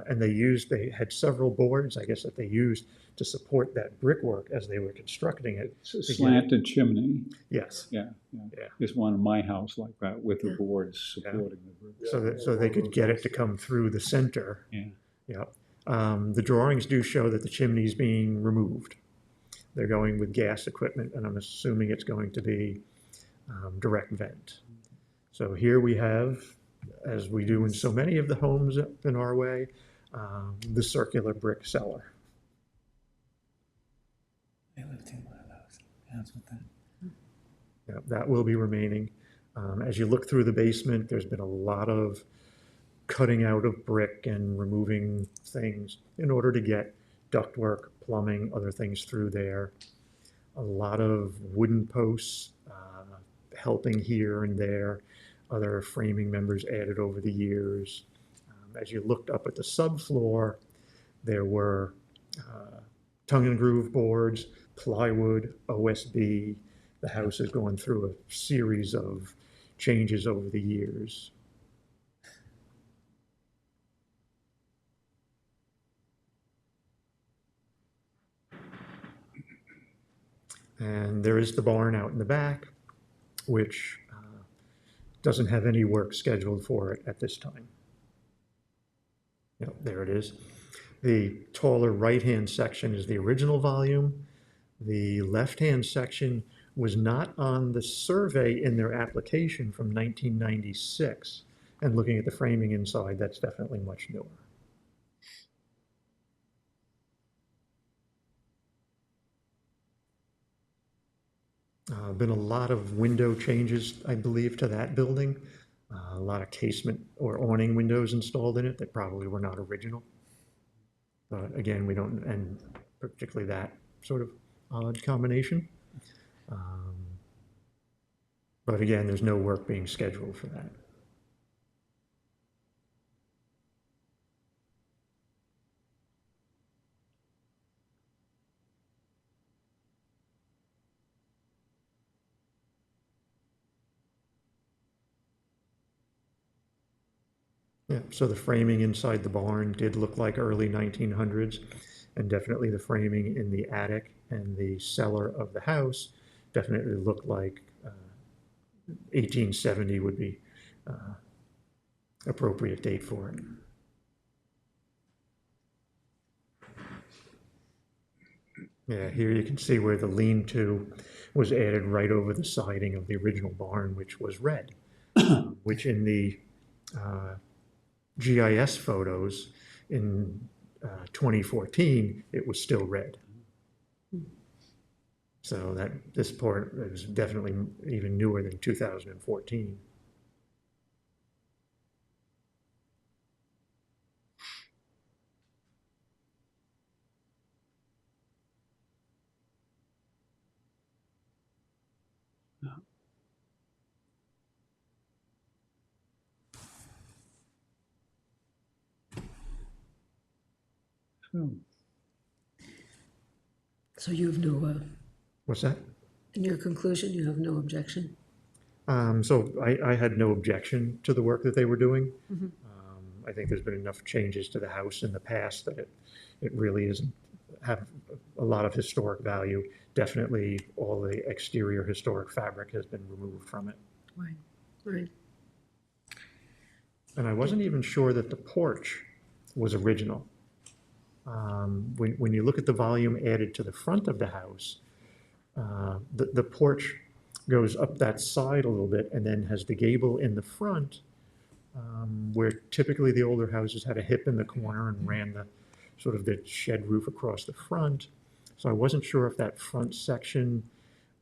And they had several boards, I guess, that they used to support that brickwork as they were constructing it. It's a to get it- slanted chimney. Yes. Yeah, Yeah. There's one in my house like that with the boards supporting the brick. So they could get it to come through the center. Yeah. Yeah. The drawings do show that the chimney's being removed. They're going with gas equipment, and I'm assuming it's going to be direct vent. So here we have, as we do in so many of the homes up in our way, the circular brick cellar. They lived in one of those. That's what that. Yeah, that will be remaining. As you look through the basement, there's been a lot of cutting out of brick and removing things in order to get ductwork, plumbing, other things through there. A lot of wooden posts, helping here and there, other framing members added over the years. As you looked up at the subfloor, there were tongue and groove boards, plywood, OSB. The house has gone through a series of changes over the years. And there is the barn out in the back, which doesn't have any work scheduled for it at this time. Yep, there it is. The taller right-hand section is the original volume. The left-hand section was not on the survey in their application from 1996. And looking at the framing inside, that's definitely much newer. Been a lot of window changes, I believe, to that building. A lot of casement or awning windows installed in it that probably were not original. But again, we don't, and particularly that sort of odd combination. But again, there's no work being scheduled for that. Yeah, so the framing inside the barn did look like early 1900s, and definitely the framing in the attic and the cellar of the house definitely looked like 1870 would be appropriate date for it. Yeah, here you can see where the lean-to was added right over the siding of the original barn, which was red, which in the GIS photos in 2014, it was still red. So that this part is definitely even newer than 2014. So you have no, What's that? in your conclusion, you have no objection? So I had no objection to the work that they were doing. I think there's been enough changes to the house in the past that it really isn't have a lot of historic value. Definitely all the exterior historic fabric has been removed from it. Right, right. And I wasn't even sure that the porch was original. When you look at the volume added to the front of the house, the porch goes up that side a little bit and then has the gable in the front, where typically the older houses had a hip in the corner and ran the sort of the shed roof across the front. So I wasn't sure if that front section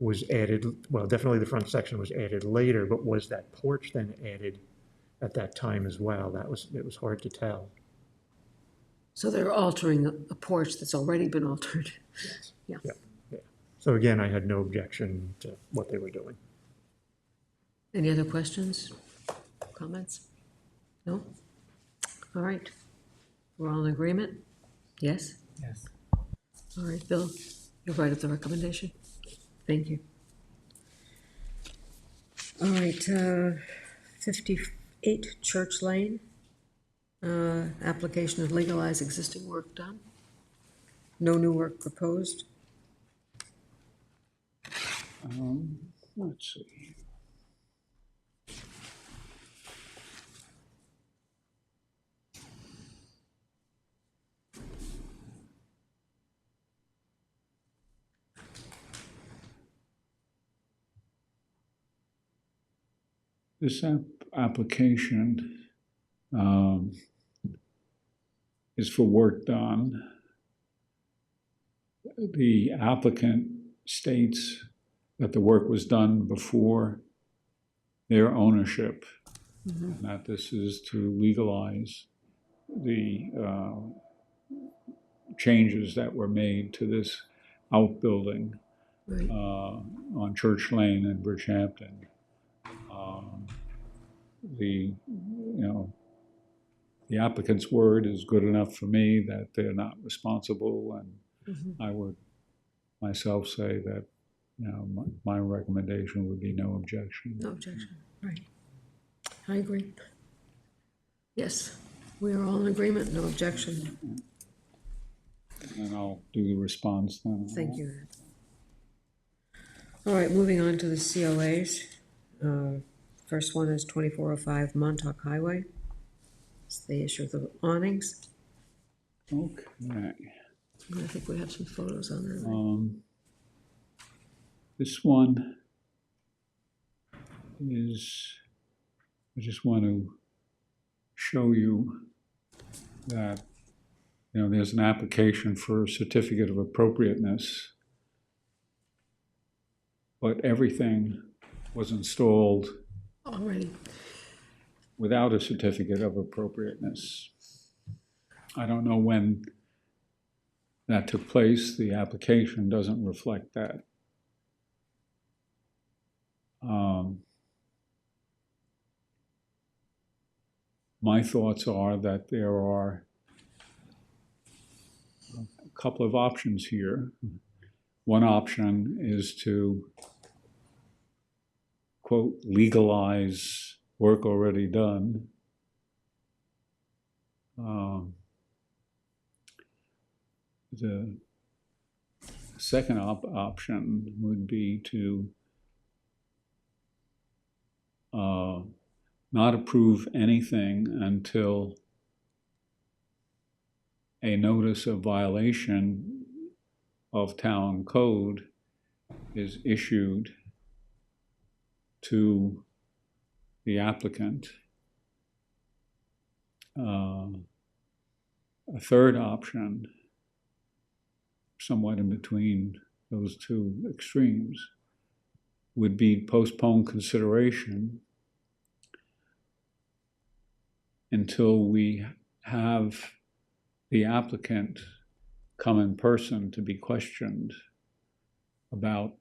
was added, well, definitely the front section was added later, but was that porch then added at that time as well? It was hard to tell. So they're altering a porch that's already been altered? Yes. Yeah. Yeah. So again, I had no objection to what they were doing. Any other questions, comments? No? All right. We're all in agreement? Yes? Yes. All right, Bill, you'll write up the recommendation? Thank you. All right, 58 Church Lane. Application of legalized existing work done. No new work proposed. Let's see. This application is for work done. The applicant states that the work was done before their ownership, and that this is to legalize the changes that were made to this outbuilding Right. on Church Lane in Bridgehampton. The applicant's word is good enough for me that they're not responsible, and I would myself say that, my recommendation would be no objection. No objection, right. I agree. Yes, we are all in agreement, no objection. And I'll do the response then. Thank you. All right, moving on to the COAs. First one is 2405 Montauk Highway. It's the issue of the awnings. Okay. I think we have some photos on that. Right? This one is, I just want to show you that, there's an application for a certificate of appropriateness, but everything was installed Already. without a certificate of appropriateness. I don't know when that took place. The application doesn't reflect that. My thoughts are that there are a couple of options here. One option is to, quote, legalize work already done. The second option would be to not approve anything until a notice of violation of town code is issued to the applicant. A third option, somewhat in between those two extremes, would be postpone consideration until we have the applicant come in person to be questioned about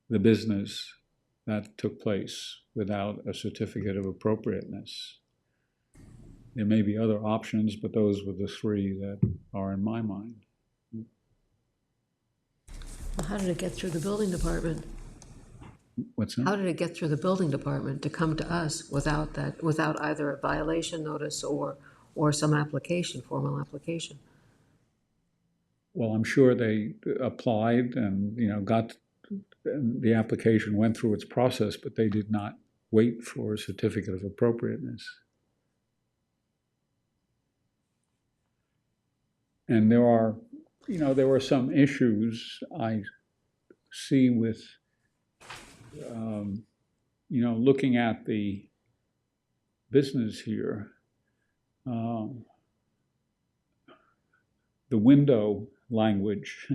the business that took place without a certificate of appropriateness. There may be other options, but those were the three that are in my mind. Well, how did it get through the building department? What's that? How did it get through the building department to come to us without either a violation notice or some application, formal application? Well, I'm sure they applied and, the application went through its process, but they did not wait for a certificate of appropriateness. And there were some issues I see with, looking at the business here. The window language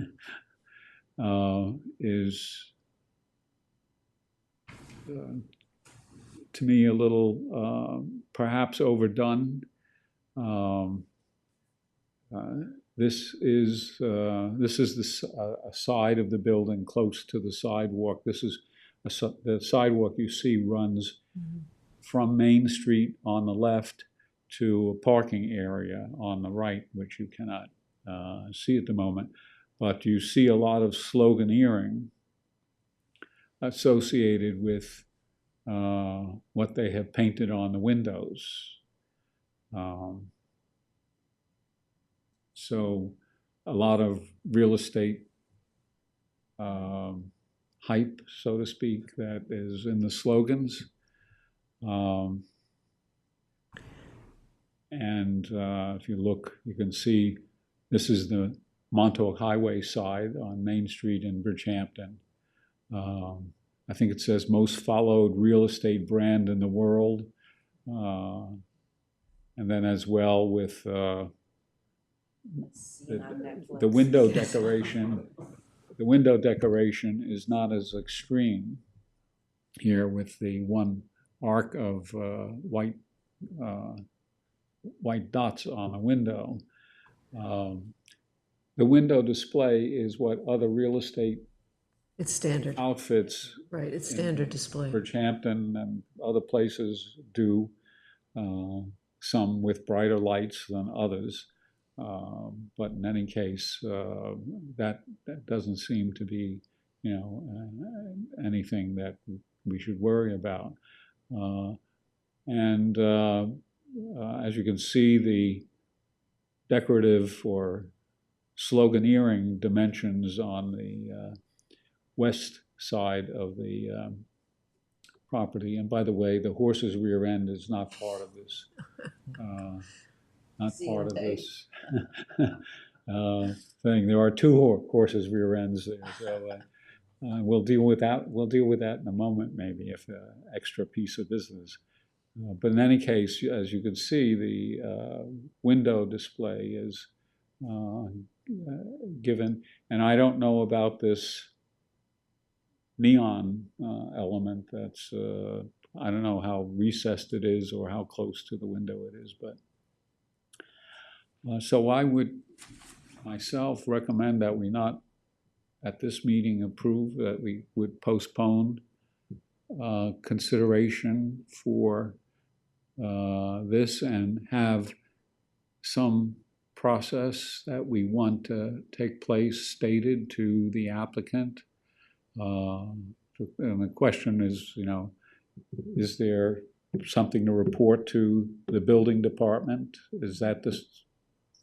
is, to me, a little perhaps overdone. This is a side of the building close to the sidewalk. This is the sidewalk you see runs from Main Street on the left to a parking area on the right, which you cannot see at the moment. But you see a lot of sloganeering associated with what they have painted on the windows. Um, so a lot of real estate hype, so to speak, that is in the slogans. And if you look, you can see this is the Montauk Highway side on Main Street in Bridgehampton. I think it says most followed real estate brand in the world. And then as well with Seen on Netflix. the window decoration. The window decoration is not as extreme here with the one arc of white dots on the window. The window display is what other real estate It's standard, outfits, right, it's standard display. Bridgehampton and other places do, some with brighter lights than others. But in any case, that doesn't seem to be, anything that we should worry about. And as you can see, the decorative or sloganeering dimensions on the west side of the property. And by the way, the horse's rear end is not part of this. Not part of this thing. There are two horses' rear ends there, so we'll deal with that. We'll deal with that in a moment, maybe, if extra piece of business. But in any case, as you can see, the window display is given, and I don't know about this neon element. That's I don't know how recessed it is or how close to the window it is, but. So I would myself recommend that we not, at this meeting, approve, that we would postpone consideration for this and have some process that we want to take place stated to the applicant. And the question is, is there something to report to the building department? Is that the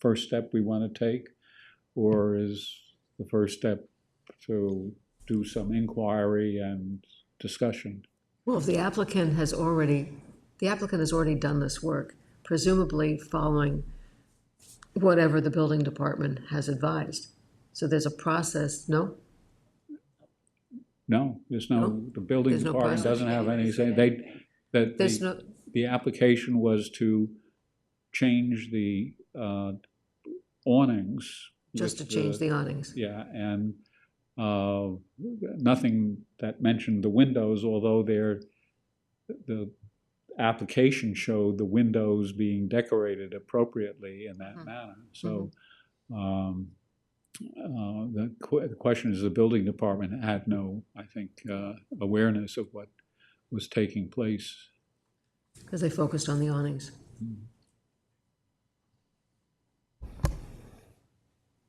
first step we want to take, or is the first step to do some inquiry and discussion? Well, if the applicant has already done this work, presumably following whatever the building department has advised. So there's a process, no? No, there's no, No? the building There's no department process? doesn't have any say. There's no, The application was to change the awnings. just to with change the awnings. Yeah, and nothing that mentioned the windows, although the application showed the windows being decorated appropriately in that manner. So the question is, the building department had no, I think, awareness of what was taking place. Because they focused on the awnings.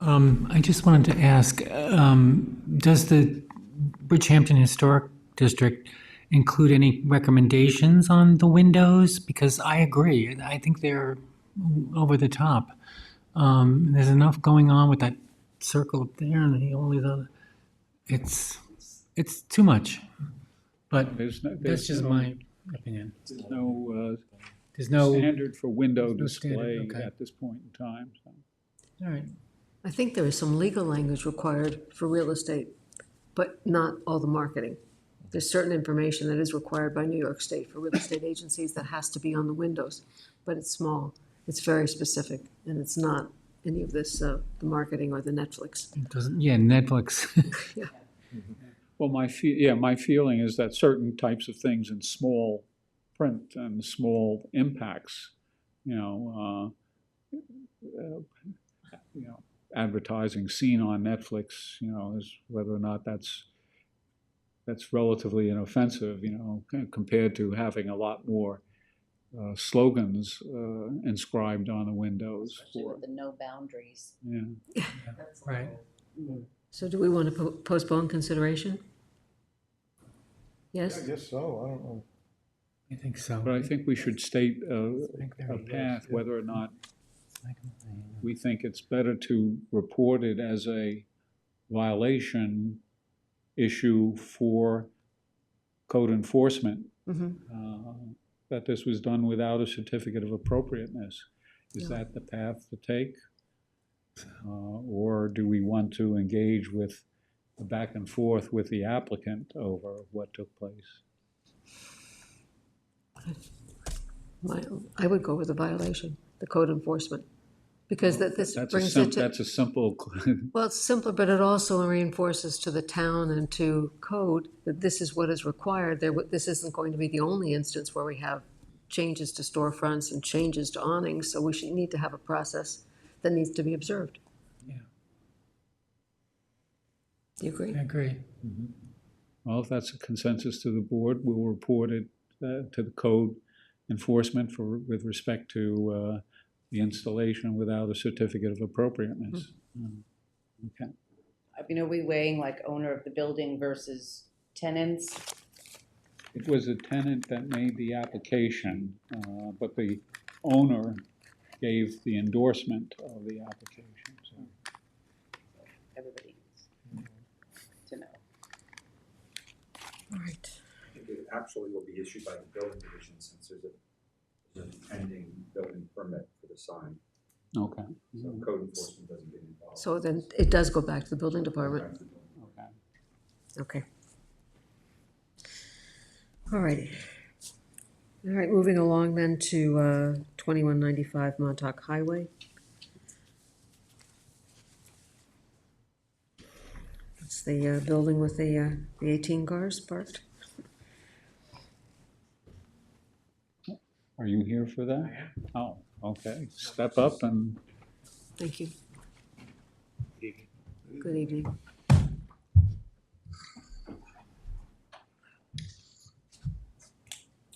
I just wanted to ask, does the Bridgehampton Historic District include any recommendations on the windows? Because I agree, I think they're over the top. There's enough going on with that circle up there and it's too much. But that's just my opinion. There's no There's no, standard for window no display standard, okay. at this point in time. So. all right. I think there is some legal language required for real estate, but not all the marketing. There's certain information that is required by New York State for real estate agencies that has to be on the windows, but it's small. It's very specific, and it's not any of this, the marketing or the Netflix. It doesn't, yeah, Netflix. Yeah. Well, my feeling is that certain types of things in small print and small impacts, advertising seen on Netflix, is whether or not that's relatively inoffensive, compared to having a lot more slogans inscribed on the windows. Especially with the no boundaries. Yeah. That's a Right. little- So do we want to postpone consideration? I Yes? guess so, I don't know. I think so. But I think we should state a there he path, is. whether or not we think it's better to report it as a violation issue for code enforcement, that this was done without a certificate of appropriateness. Is Yeah. that the path to take? Or do we want to engage with a back and forth with the applicant over what took place? I would go with the violation, the code enforcement, because this brings it to. That's a simple, Well, it's simpler, but it also reinforces to the town and to code that this is what is required. This isn't going to be the only instance where we have changes to storefronts and changes to awnings, so we should need to have a process that needs to be observed. Yeah. Do you agree? I agree. well, if that's a consensus to the board, we'll report it to the code enforcement with respect to the installation without a certificate of appropriateness. Okay. I mean, are we weighing like owner of the building versus tenants? It was a tenant that made the application, but the owner gave the endorsement of the application, so. Everybody needs to know. All right. I think it actually will be issued by the building division since there's a pending building permit for the sign. Okay. So code enforcement doesn't get involved. So then it does go back to the building department. Okay. Okay. All righty. All right, moving along then to 2195 Montauk Highway. It's the building with the 18 cars parked. Are you here for that? Oh, okay. Step up and Thank you. Good evening.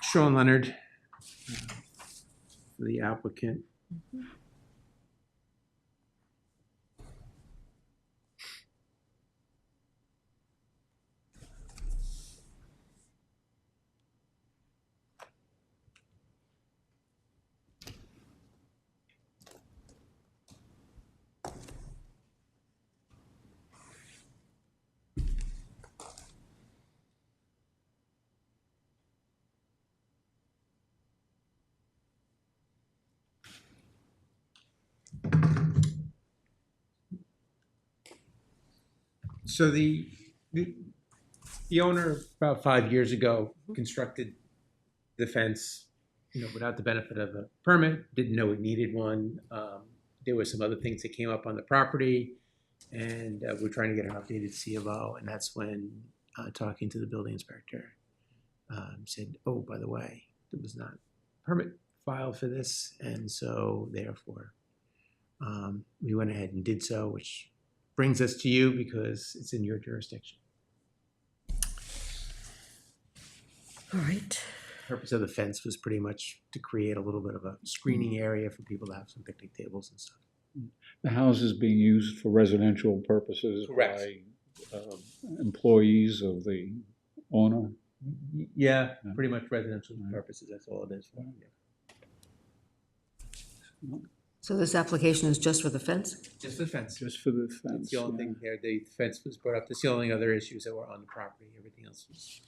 Sean Leonard, the applicant. So the owner about 5 years ago constructed the fence, without the benefit of a permit, didn't know it needed one. There were some other things that came up on the property, and we're trying to get an updated C of O, and that's when talking to the building inspector said, oh, by the way, there was not a permit filed for this, and so therefore we went ahead and did so, which brings us to you because it's in your jurisdiction. All right. The purpose of the fence was pretty much to create a little bit of a screening area for people to have some picnic tables and stuff. the house is being used for residential purposes Correct. by employees of the owner. Yeah, pretty much residential purposes, that's all it is for. So this application is just for the fence? Just the fence. Just for the That's fence. the only yeah. thing there, the fence was brought up, that's the only other issues that were on the property, everything else was.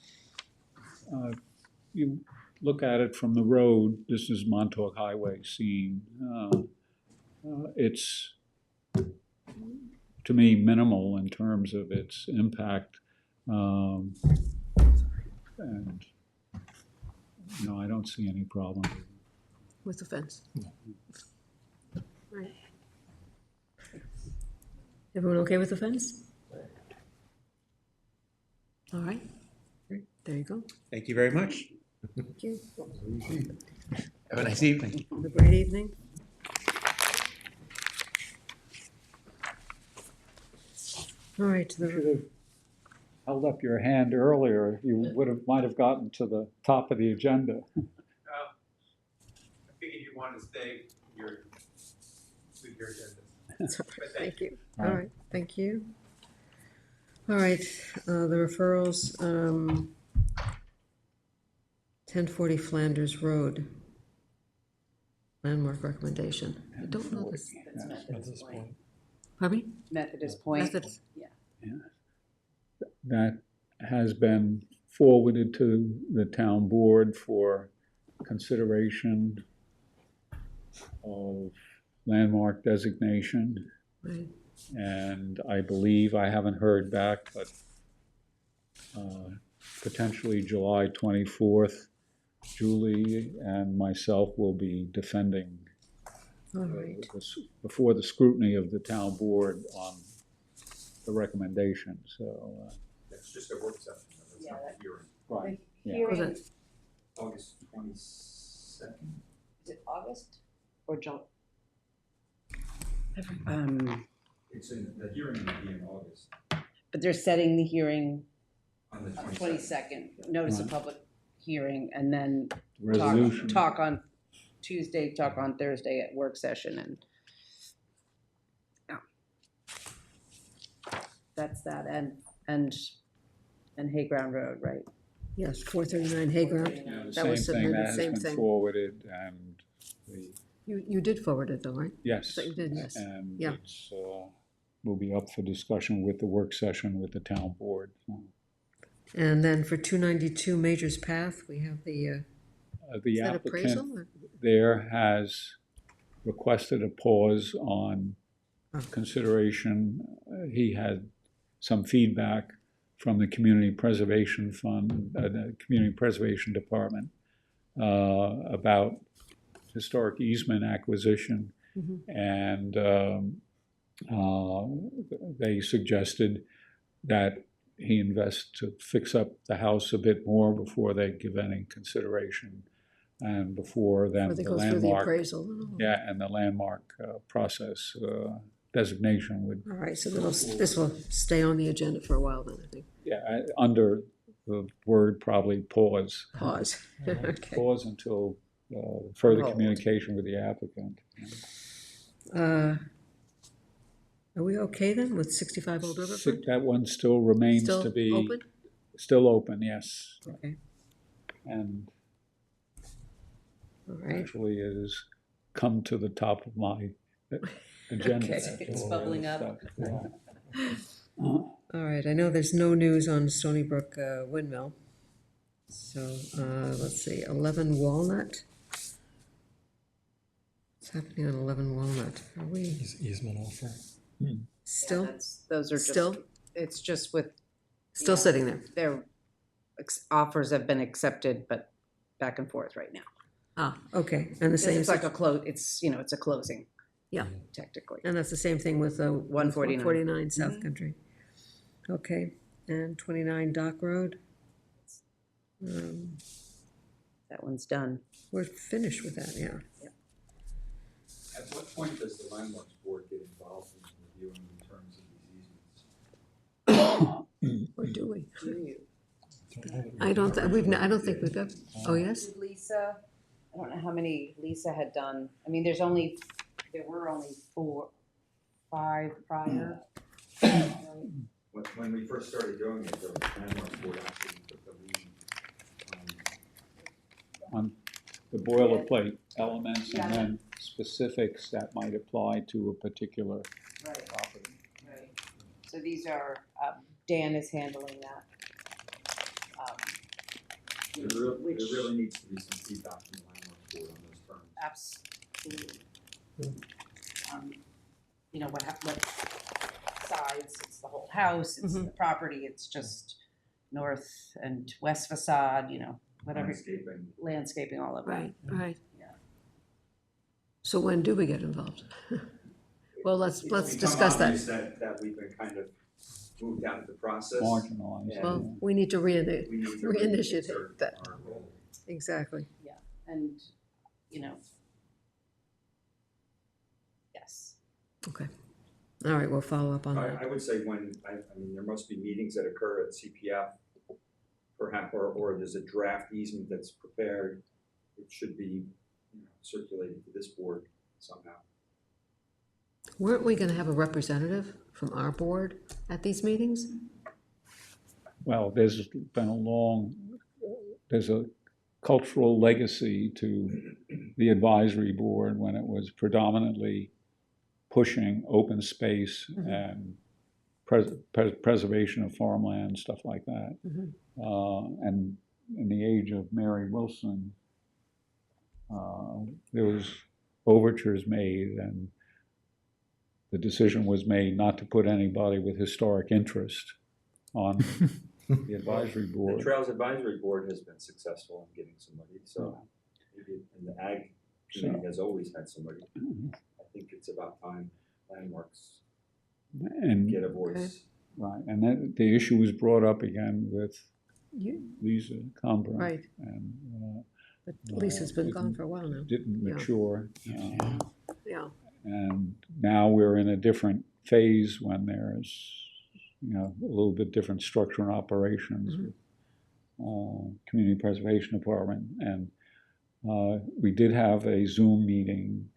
You look at it from the road, this is Montauk Highway scene. It's, to me, minimal in terms of its impact. And, I don't see any problem. With the fence? Right. Everyone okay with the fence? All right. There you go. Thank you very much. Thank you. Have a nice evening. Have a great evening. All right, You should have held up your hand earlier. You might have gotten to the top of the agenda. I figured you wanted to stay with your agenda. thank you. All right, thank you. All right, the referrals, 1040 Flanders Road. Landmark recommendation. I don't know this. That's Methodist Point. Pardon me? Methodist Point. Methodist. That has been forwarded to the town board for consideration of landmark designation. Right. And I believe, I haven't heard back, but potentially July 24th, Julie and myself will be defending All right. before the scrutiny of the town board on the recommendation, so. That's just a work session, that's Yeah, not that- a hearing. Right. The Yeah. hearing, Was is August 22nd? it August or July? It's in, the hearing will be in August, But they're setting the hearing on the on 22nd. 22nd, notice of Right. public hearing, and then Resolution. talk on Tuesday, talk on Thursday at work session, and yeah. That's that, and Hayground Road, right? Yes, 439 Hayground. Yeah, the That was same thing, submitted, that has same been thing. forwarded, and You did forward it though, right? yes. So you did, yes. And Yeah. it's, will be up for discussion with the work session with the town board. And then for 292 Majors Path, we have the, The is that applicant appraisal? Or- there has requested a pause on consideration. He had some feedback from the Community Preservation Fund, the Community Preservation Department, about historic easement acquisition. Mhm. And they suggested that he invest to fix up the house a bit more before they give any consideration, and before then Or they the go through the landmark, appraisal? yeah, and the landmark process designation would, All right, so this will stay on the agenda for a while then, I think. yeah, under the word probably pause. Pause. Okay. Pause until further Hold. communication with the applicant. Are we okay then with 65 Old Riverfront? That one still remains Still to be. open? Still open, yes. Okay, And all right. actually it has come to the top of my agenda. Okay. It's bubbling up. Yeah. All right, I know there's no news on Stony Brook Windmill. So, let's see, 11 Walnut. What's happening on 11 Walnut? Are we Easement offer. still, Those are just, Still? it's just with, still sitting there? their offers have been accepted, but back and forth right now. Ah, okay, and the same, It's like a it's, it's a closing. Yeah. Technically. and that's the same thing with 149. 149 South Country. Okay, and 29 Dock Road. That one's done. We're finished with that, yeah. At what point does the landmarks board get involved in reviewing the terms of these easements? Or do we? Do you? I don't think we've got, oh, yes? Did Lisa, I don't know how many Lisa had done. I mean, there were only 5 prior. When we first started doing it, the landmarks board actually took the lead. On the boilerplate elements Yeah. and then specifics that might apply to a particular Right, property. right. So these are, Dan is handling that. There really needs to be some feedback from the landmarks board on those terms. Absolutely. What sides, it's the whole house, it's the property, it's just north and west facade, whatever, landscaping, all of that. Right, right. Yeah. So when do we get involved? Well, let's It's discuss become that. obvious that we've been kind of moved out of the process. Marginalized. Yeah. Well, we need to We need to reinitiate reinsert that. our role. Exactly. Yeah, and, yes. Okay. All right, we'll follow up on I that. would say I mean, there must be meetings that occur at CPF, perhaps, or there's a draft easement that's prepared. It should be, circulated to this board somehow. Weren't we gonna have a representative from our board at these meetings? Well, there's been there's a cultural legacy to the advisory board when it was predominantly pushing open space and preservation of farmland, stuff like that. And in the age of Mary Wilson, there was overtures made, and the decision was made not to put anybody with historic interest on the advisory The board. Trails Advisory Board has been successful in getting somebody, so maybe, and the Ag Committee has always had somebody. I think it's about time landmarks And get a voice. right, and then the issue was brought up again with You, Lisa Combra. right, And but Lisa's been gone for a while now. didn't Yeah. mature. Yeah, And now we're in a different phase when there's, a little bit different structure and operations with Community Preservation Department. And we did have a Zoom meeting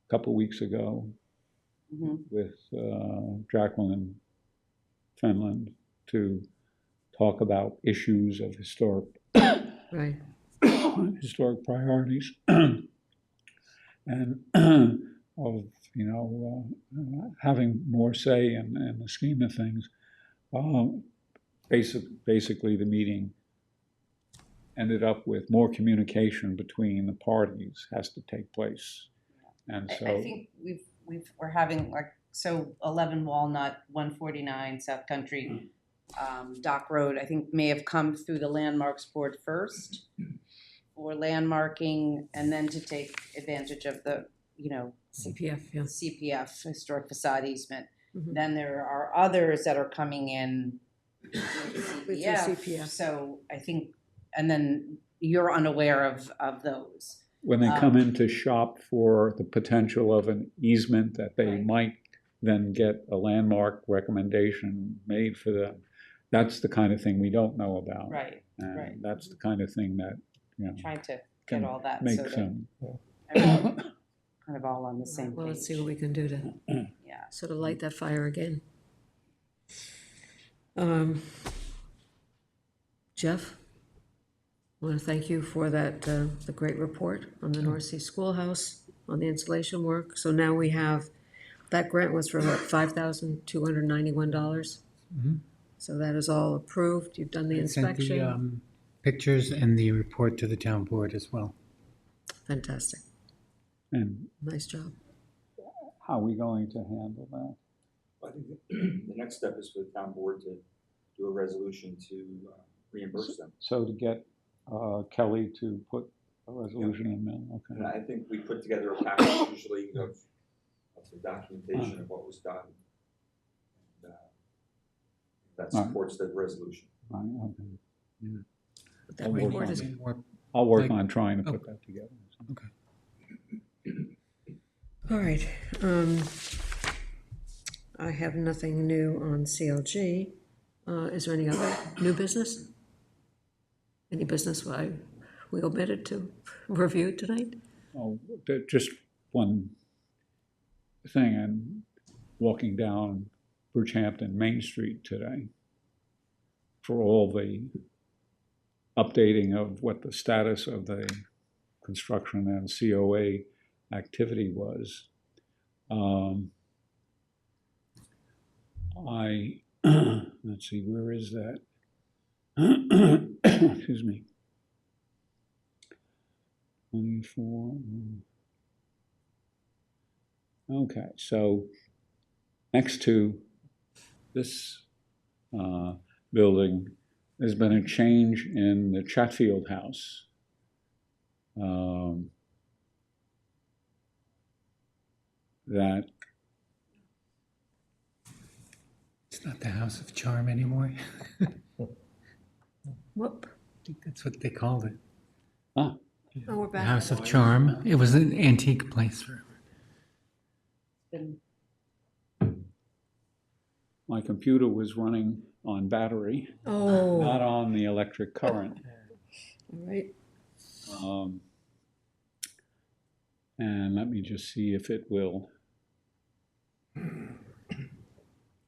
a couple of weeks ago with Jacqueline Fenland to talk about issues of historic right. historic priorities and of having more say in the scheme of things. Basically, the meeting ended up with more communication between the parties has to take place, and so I think we're having so 11 Walnut, 149 South Country, Dock Road, I think may have come through the Landmarks Board first for landmarking, and then to take advantage of the, CPF, yeah. CPF, historic facade easement. Mhm. Then there are others that are coming in With the CPF. CPF. So I think, and then you're unaware of those. when they come in to shop for the potential of an easement that they Right. might then get a landmark recommendation made for them, that's the kind of thing we don't know about. Right, And right. that's the kind of thing that, Trying to can get all that make so that some. everyone's kind of all on the same page. Well, let's see what we can do to Yeah. sort of light that fire again. Jeff, I want to thank you for that, the great report on the North Sea Schoolhouse, on the insulation work. So now we have, that grant was for what, $5,291? So that is all approved, you've done the I sent inspection? the pictures and the report to the town board as well. Fantastic, And nice job. how are we going to handle that? I think the next step is for the town board to do a resolution to reimburse them. So to get Kelly to put a resolution in there, And okay. I think we put together a package usually of the documentation of what was done. And, that supports the resolution. Right, okay. Yeah. But that I'll work report on is, it. More- I'll work Like- on trying to put that together. all right. I have nothing new on CLG. Is there any other new business? Any business we omitted to review tonight? Oh, just one thing, and walking down Bridgehampton Main Street today for all the updating of what the status of the construction and COA activity was. Let's see, where is that? Excuse me. 24. Okay, so next to this building, there's been a change in the Chatfield House. That It's not the House of Charm anymore. Whoop. I think that's what they called it. Oh, we're The back. House of Charm. It was an antique place forever. Been my computer was running on battery, Oh, not all on the electric current. right. And let me just see if it will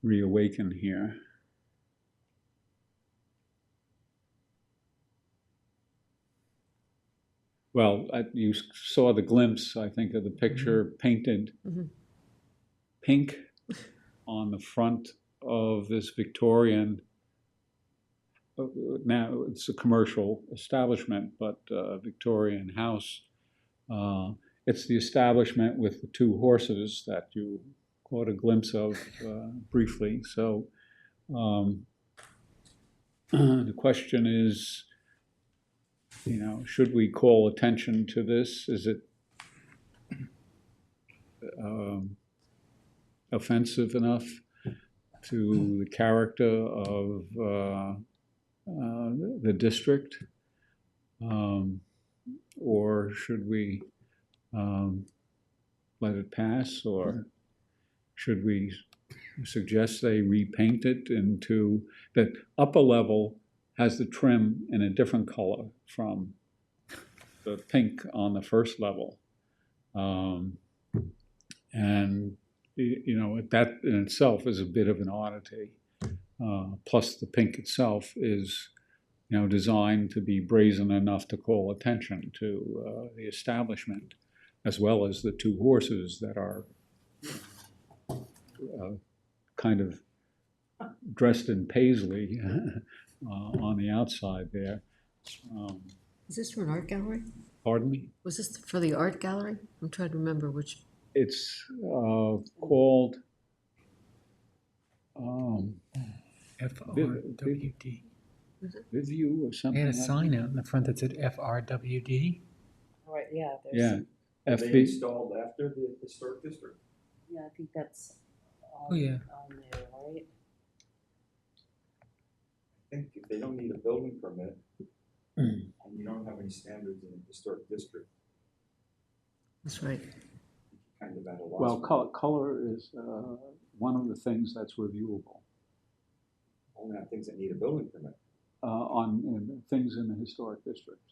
reawaken here. well, you saw the glimpse, I think, of the picture painted Mhm. pink on the front of this Victorian, now it's a commercial establishment, but Victorian house. It's the establishment with the two horses that you caught a glimpse of briefly. So the question is, should we call attention to this? Is it offensive enough to the character of the district? Or should we let it pass? Or should we suggest they repaint it into, the upper level has the trim in a different color from the pink on the first level. And, that in itself is a bit of an oddity. Plus the pink itself is, designed to be brazen enough to call attention to the establishment, as well as the two horses that are kind of dressed in paisley on the outside there. Is this for an art gallery? Pardon me? Was this for the art gallery? I'm trying to remember which. It's called FRWD. View or They something. had a like sign that. out in the front that said FRWD. Right, yeah, Yeah, Were they FB. installed after the historic district? Yeah, I think that's Oh, yeah. on there, right? I think if they don't need a building permit, and you don't have any standards in the historic district, That's right. you're kind of at a loss. Well, color is one of the things that's reviewable Only on things that need a building permit. on things in the historic district.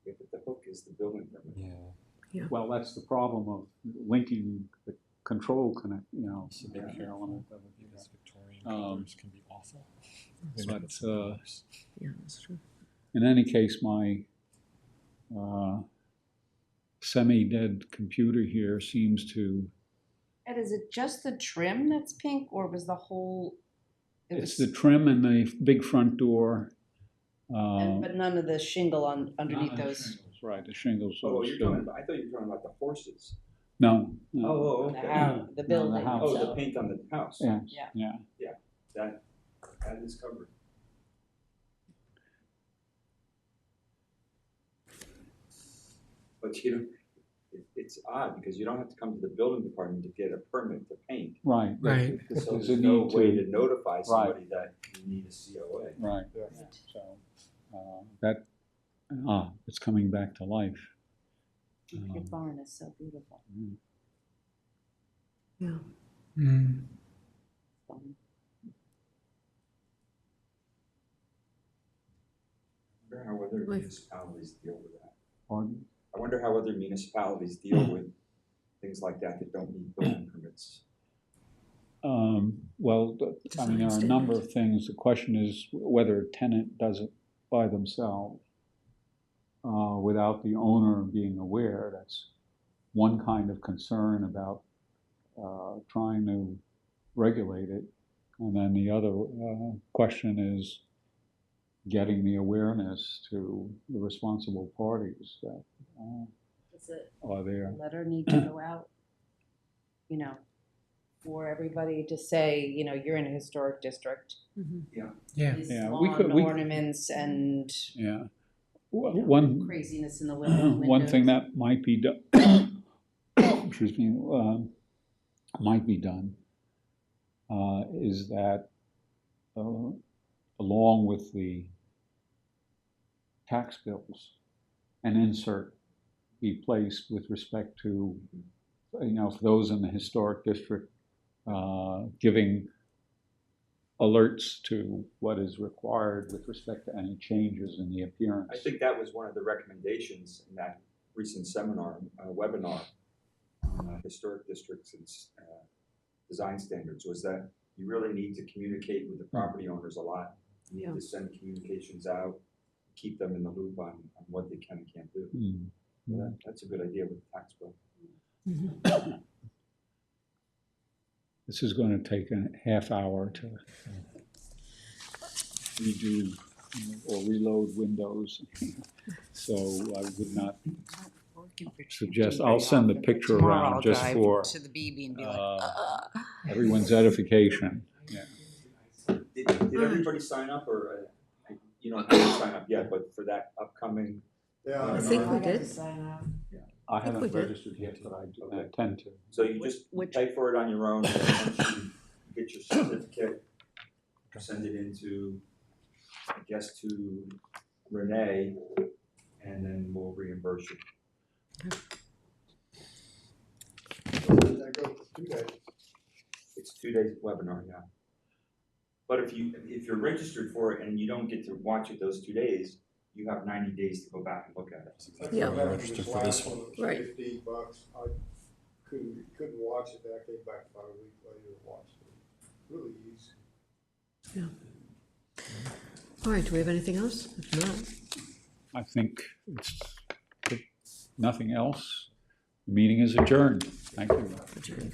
Yeah, but the hook is the building permit. Well, that's the problem of linking the control element of it. Because Victorian Um, colors can be awful. But Yeah, that's true. in any case, my semi-dead computer here seems to, Ed, is it just the trim that's pink, or was the whole? it's the trim and the big front door. But none of the shingle on underneath those. Shingles, right, the shingles. Oh, are you're still- talking about, I thought you were talking about the horses. No. Oh, The okay. house, the building. house. Oh, the paint on the house. Yeah, Yeah. yeah. That is covered. But it's odd because you don't have to come to the building department to get a permit to paint. Right. Right. So There's there's a no need way to, to notify somebody that you need a COA. right, so, that, it's coming back to life. Your barn is so beautiful. Yeah. Mm. I wonder how other Like- municipalities deal with that. Pardon? I wonder how other municipalities deal with things like that that don't need building permits. Well, Design there are a number standards. of things. The question is whether a tenant does it by themselves without the owner being aware. That's one kind of concern about trying to regulate it. And then the other question is getting the awareness to the responsible parties that Does it are there. letter need to go out, for everybody to say, you're in a historic district? Yeah. These Yeah, lawn we- ornaments and Yeah. One craziness in the windows. one thing that might be done, excuse me, might be done is that along with the tax bills, an insert be placed with respect to, for those in the historic district, giving alerts to what is required with respect to any changes in the appearance. I think that was one of the recommendations in that recent seminar, webinar on historic districts and design standards, was that you really need to communicate with the property owners a lot. You need to send communications out, keep them in the loop on what they can and can't do. That's a good idea with the tax bill. This is going to take a half hour to redo or reload Windows. So I would not suggest, I'll send the picture around just for to the BB and be like, everyone's edification. Yeah. Did everybody sign up, or you don't have to sign up yet, but for that upcoming? I think we did. I we haven't did. registered yet, but I intend to. So you just pay for it on your own, and once you get your certificate, send it into, I guess, to Renee, and then we'll reimburse you. It's 2 days webinar, yeah. But if you're registered for it and you don't get to watch it those 2 days, you have 90 days to go back and look at it. Yeah. I'm registered for this one. Right. $15. I couldn't watch it. I came back about a week later and watched it. Really easy. Yeah. All right, do we have anything else? If not, I think it's, if nothing else, the meeting is adjourned. Thank you. adjourn.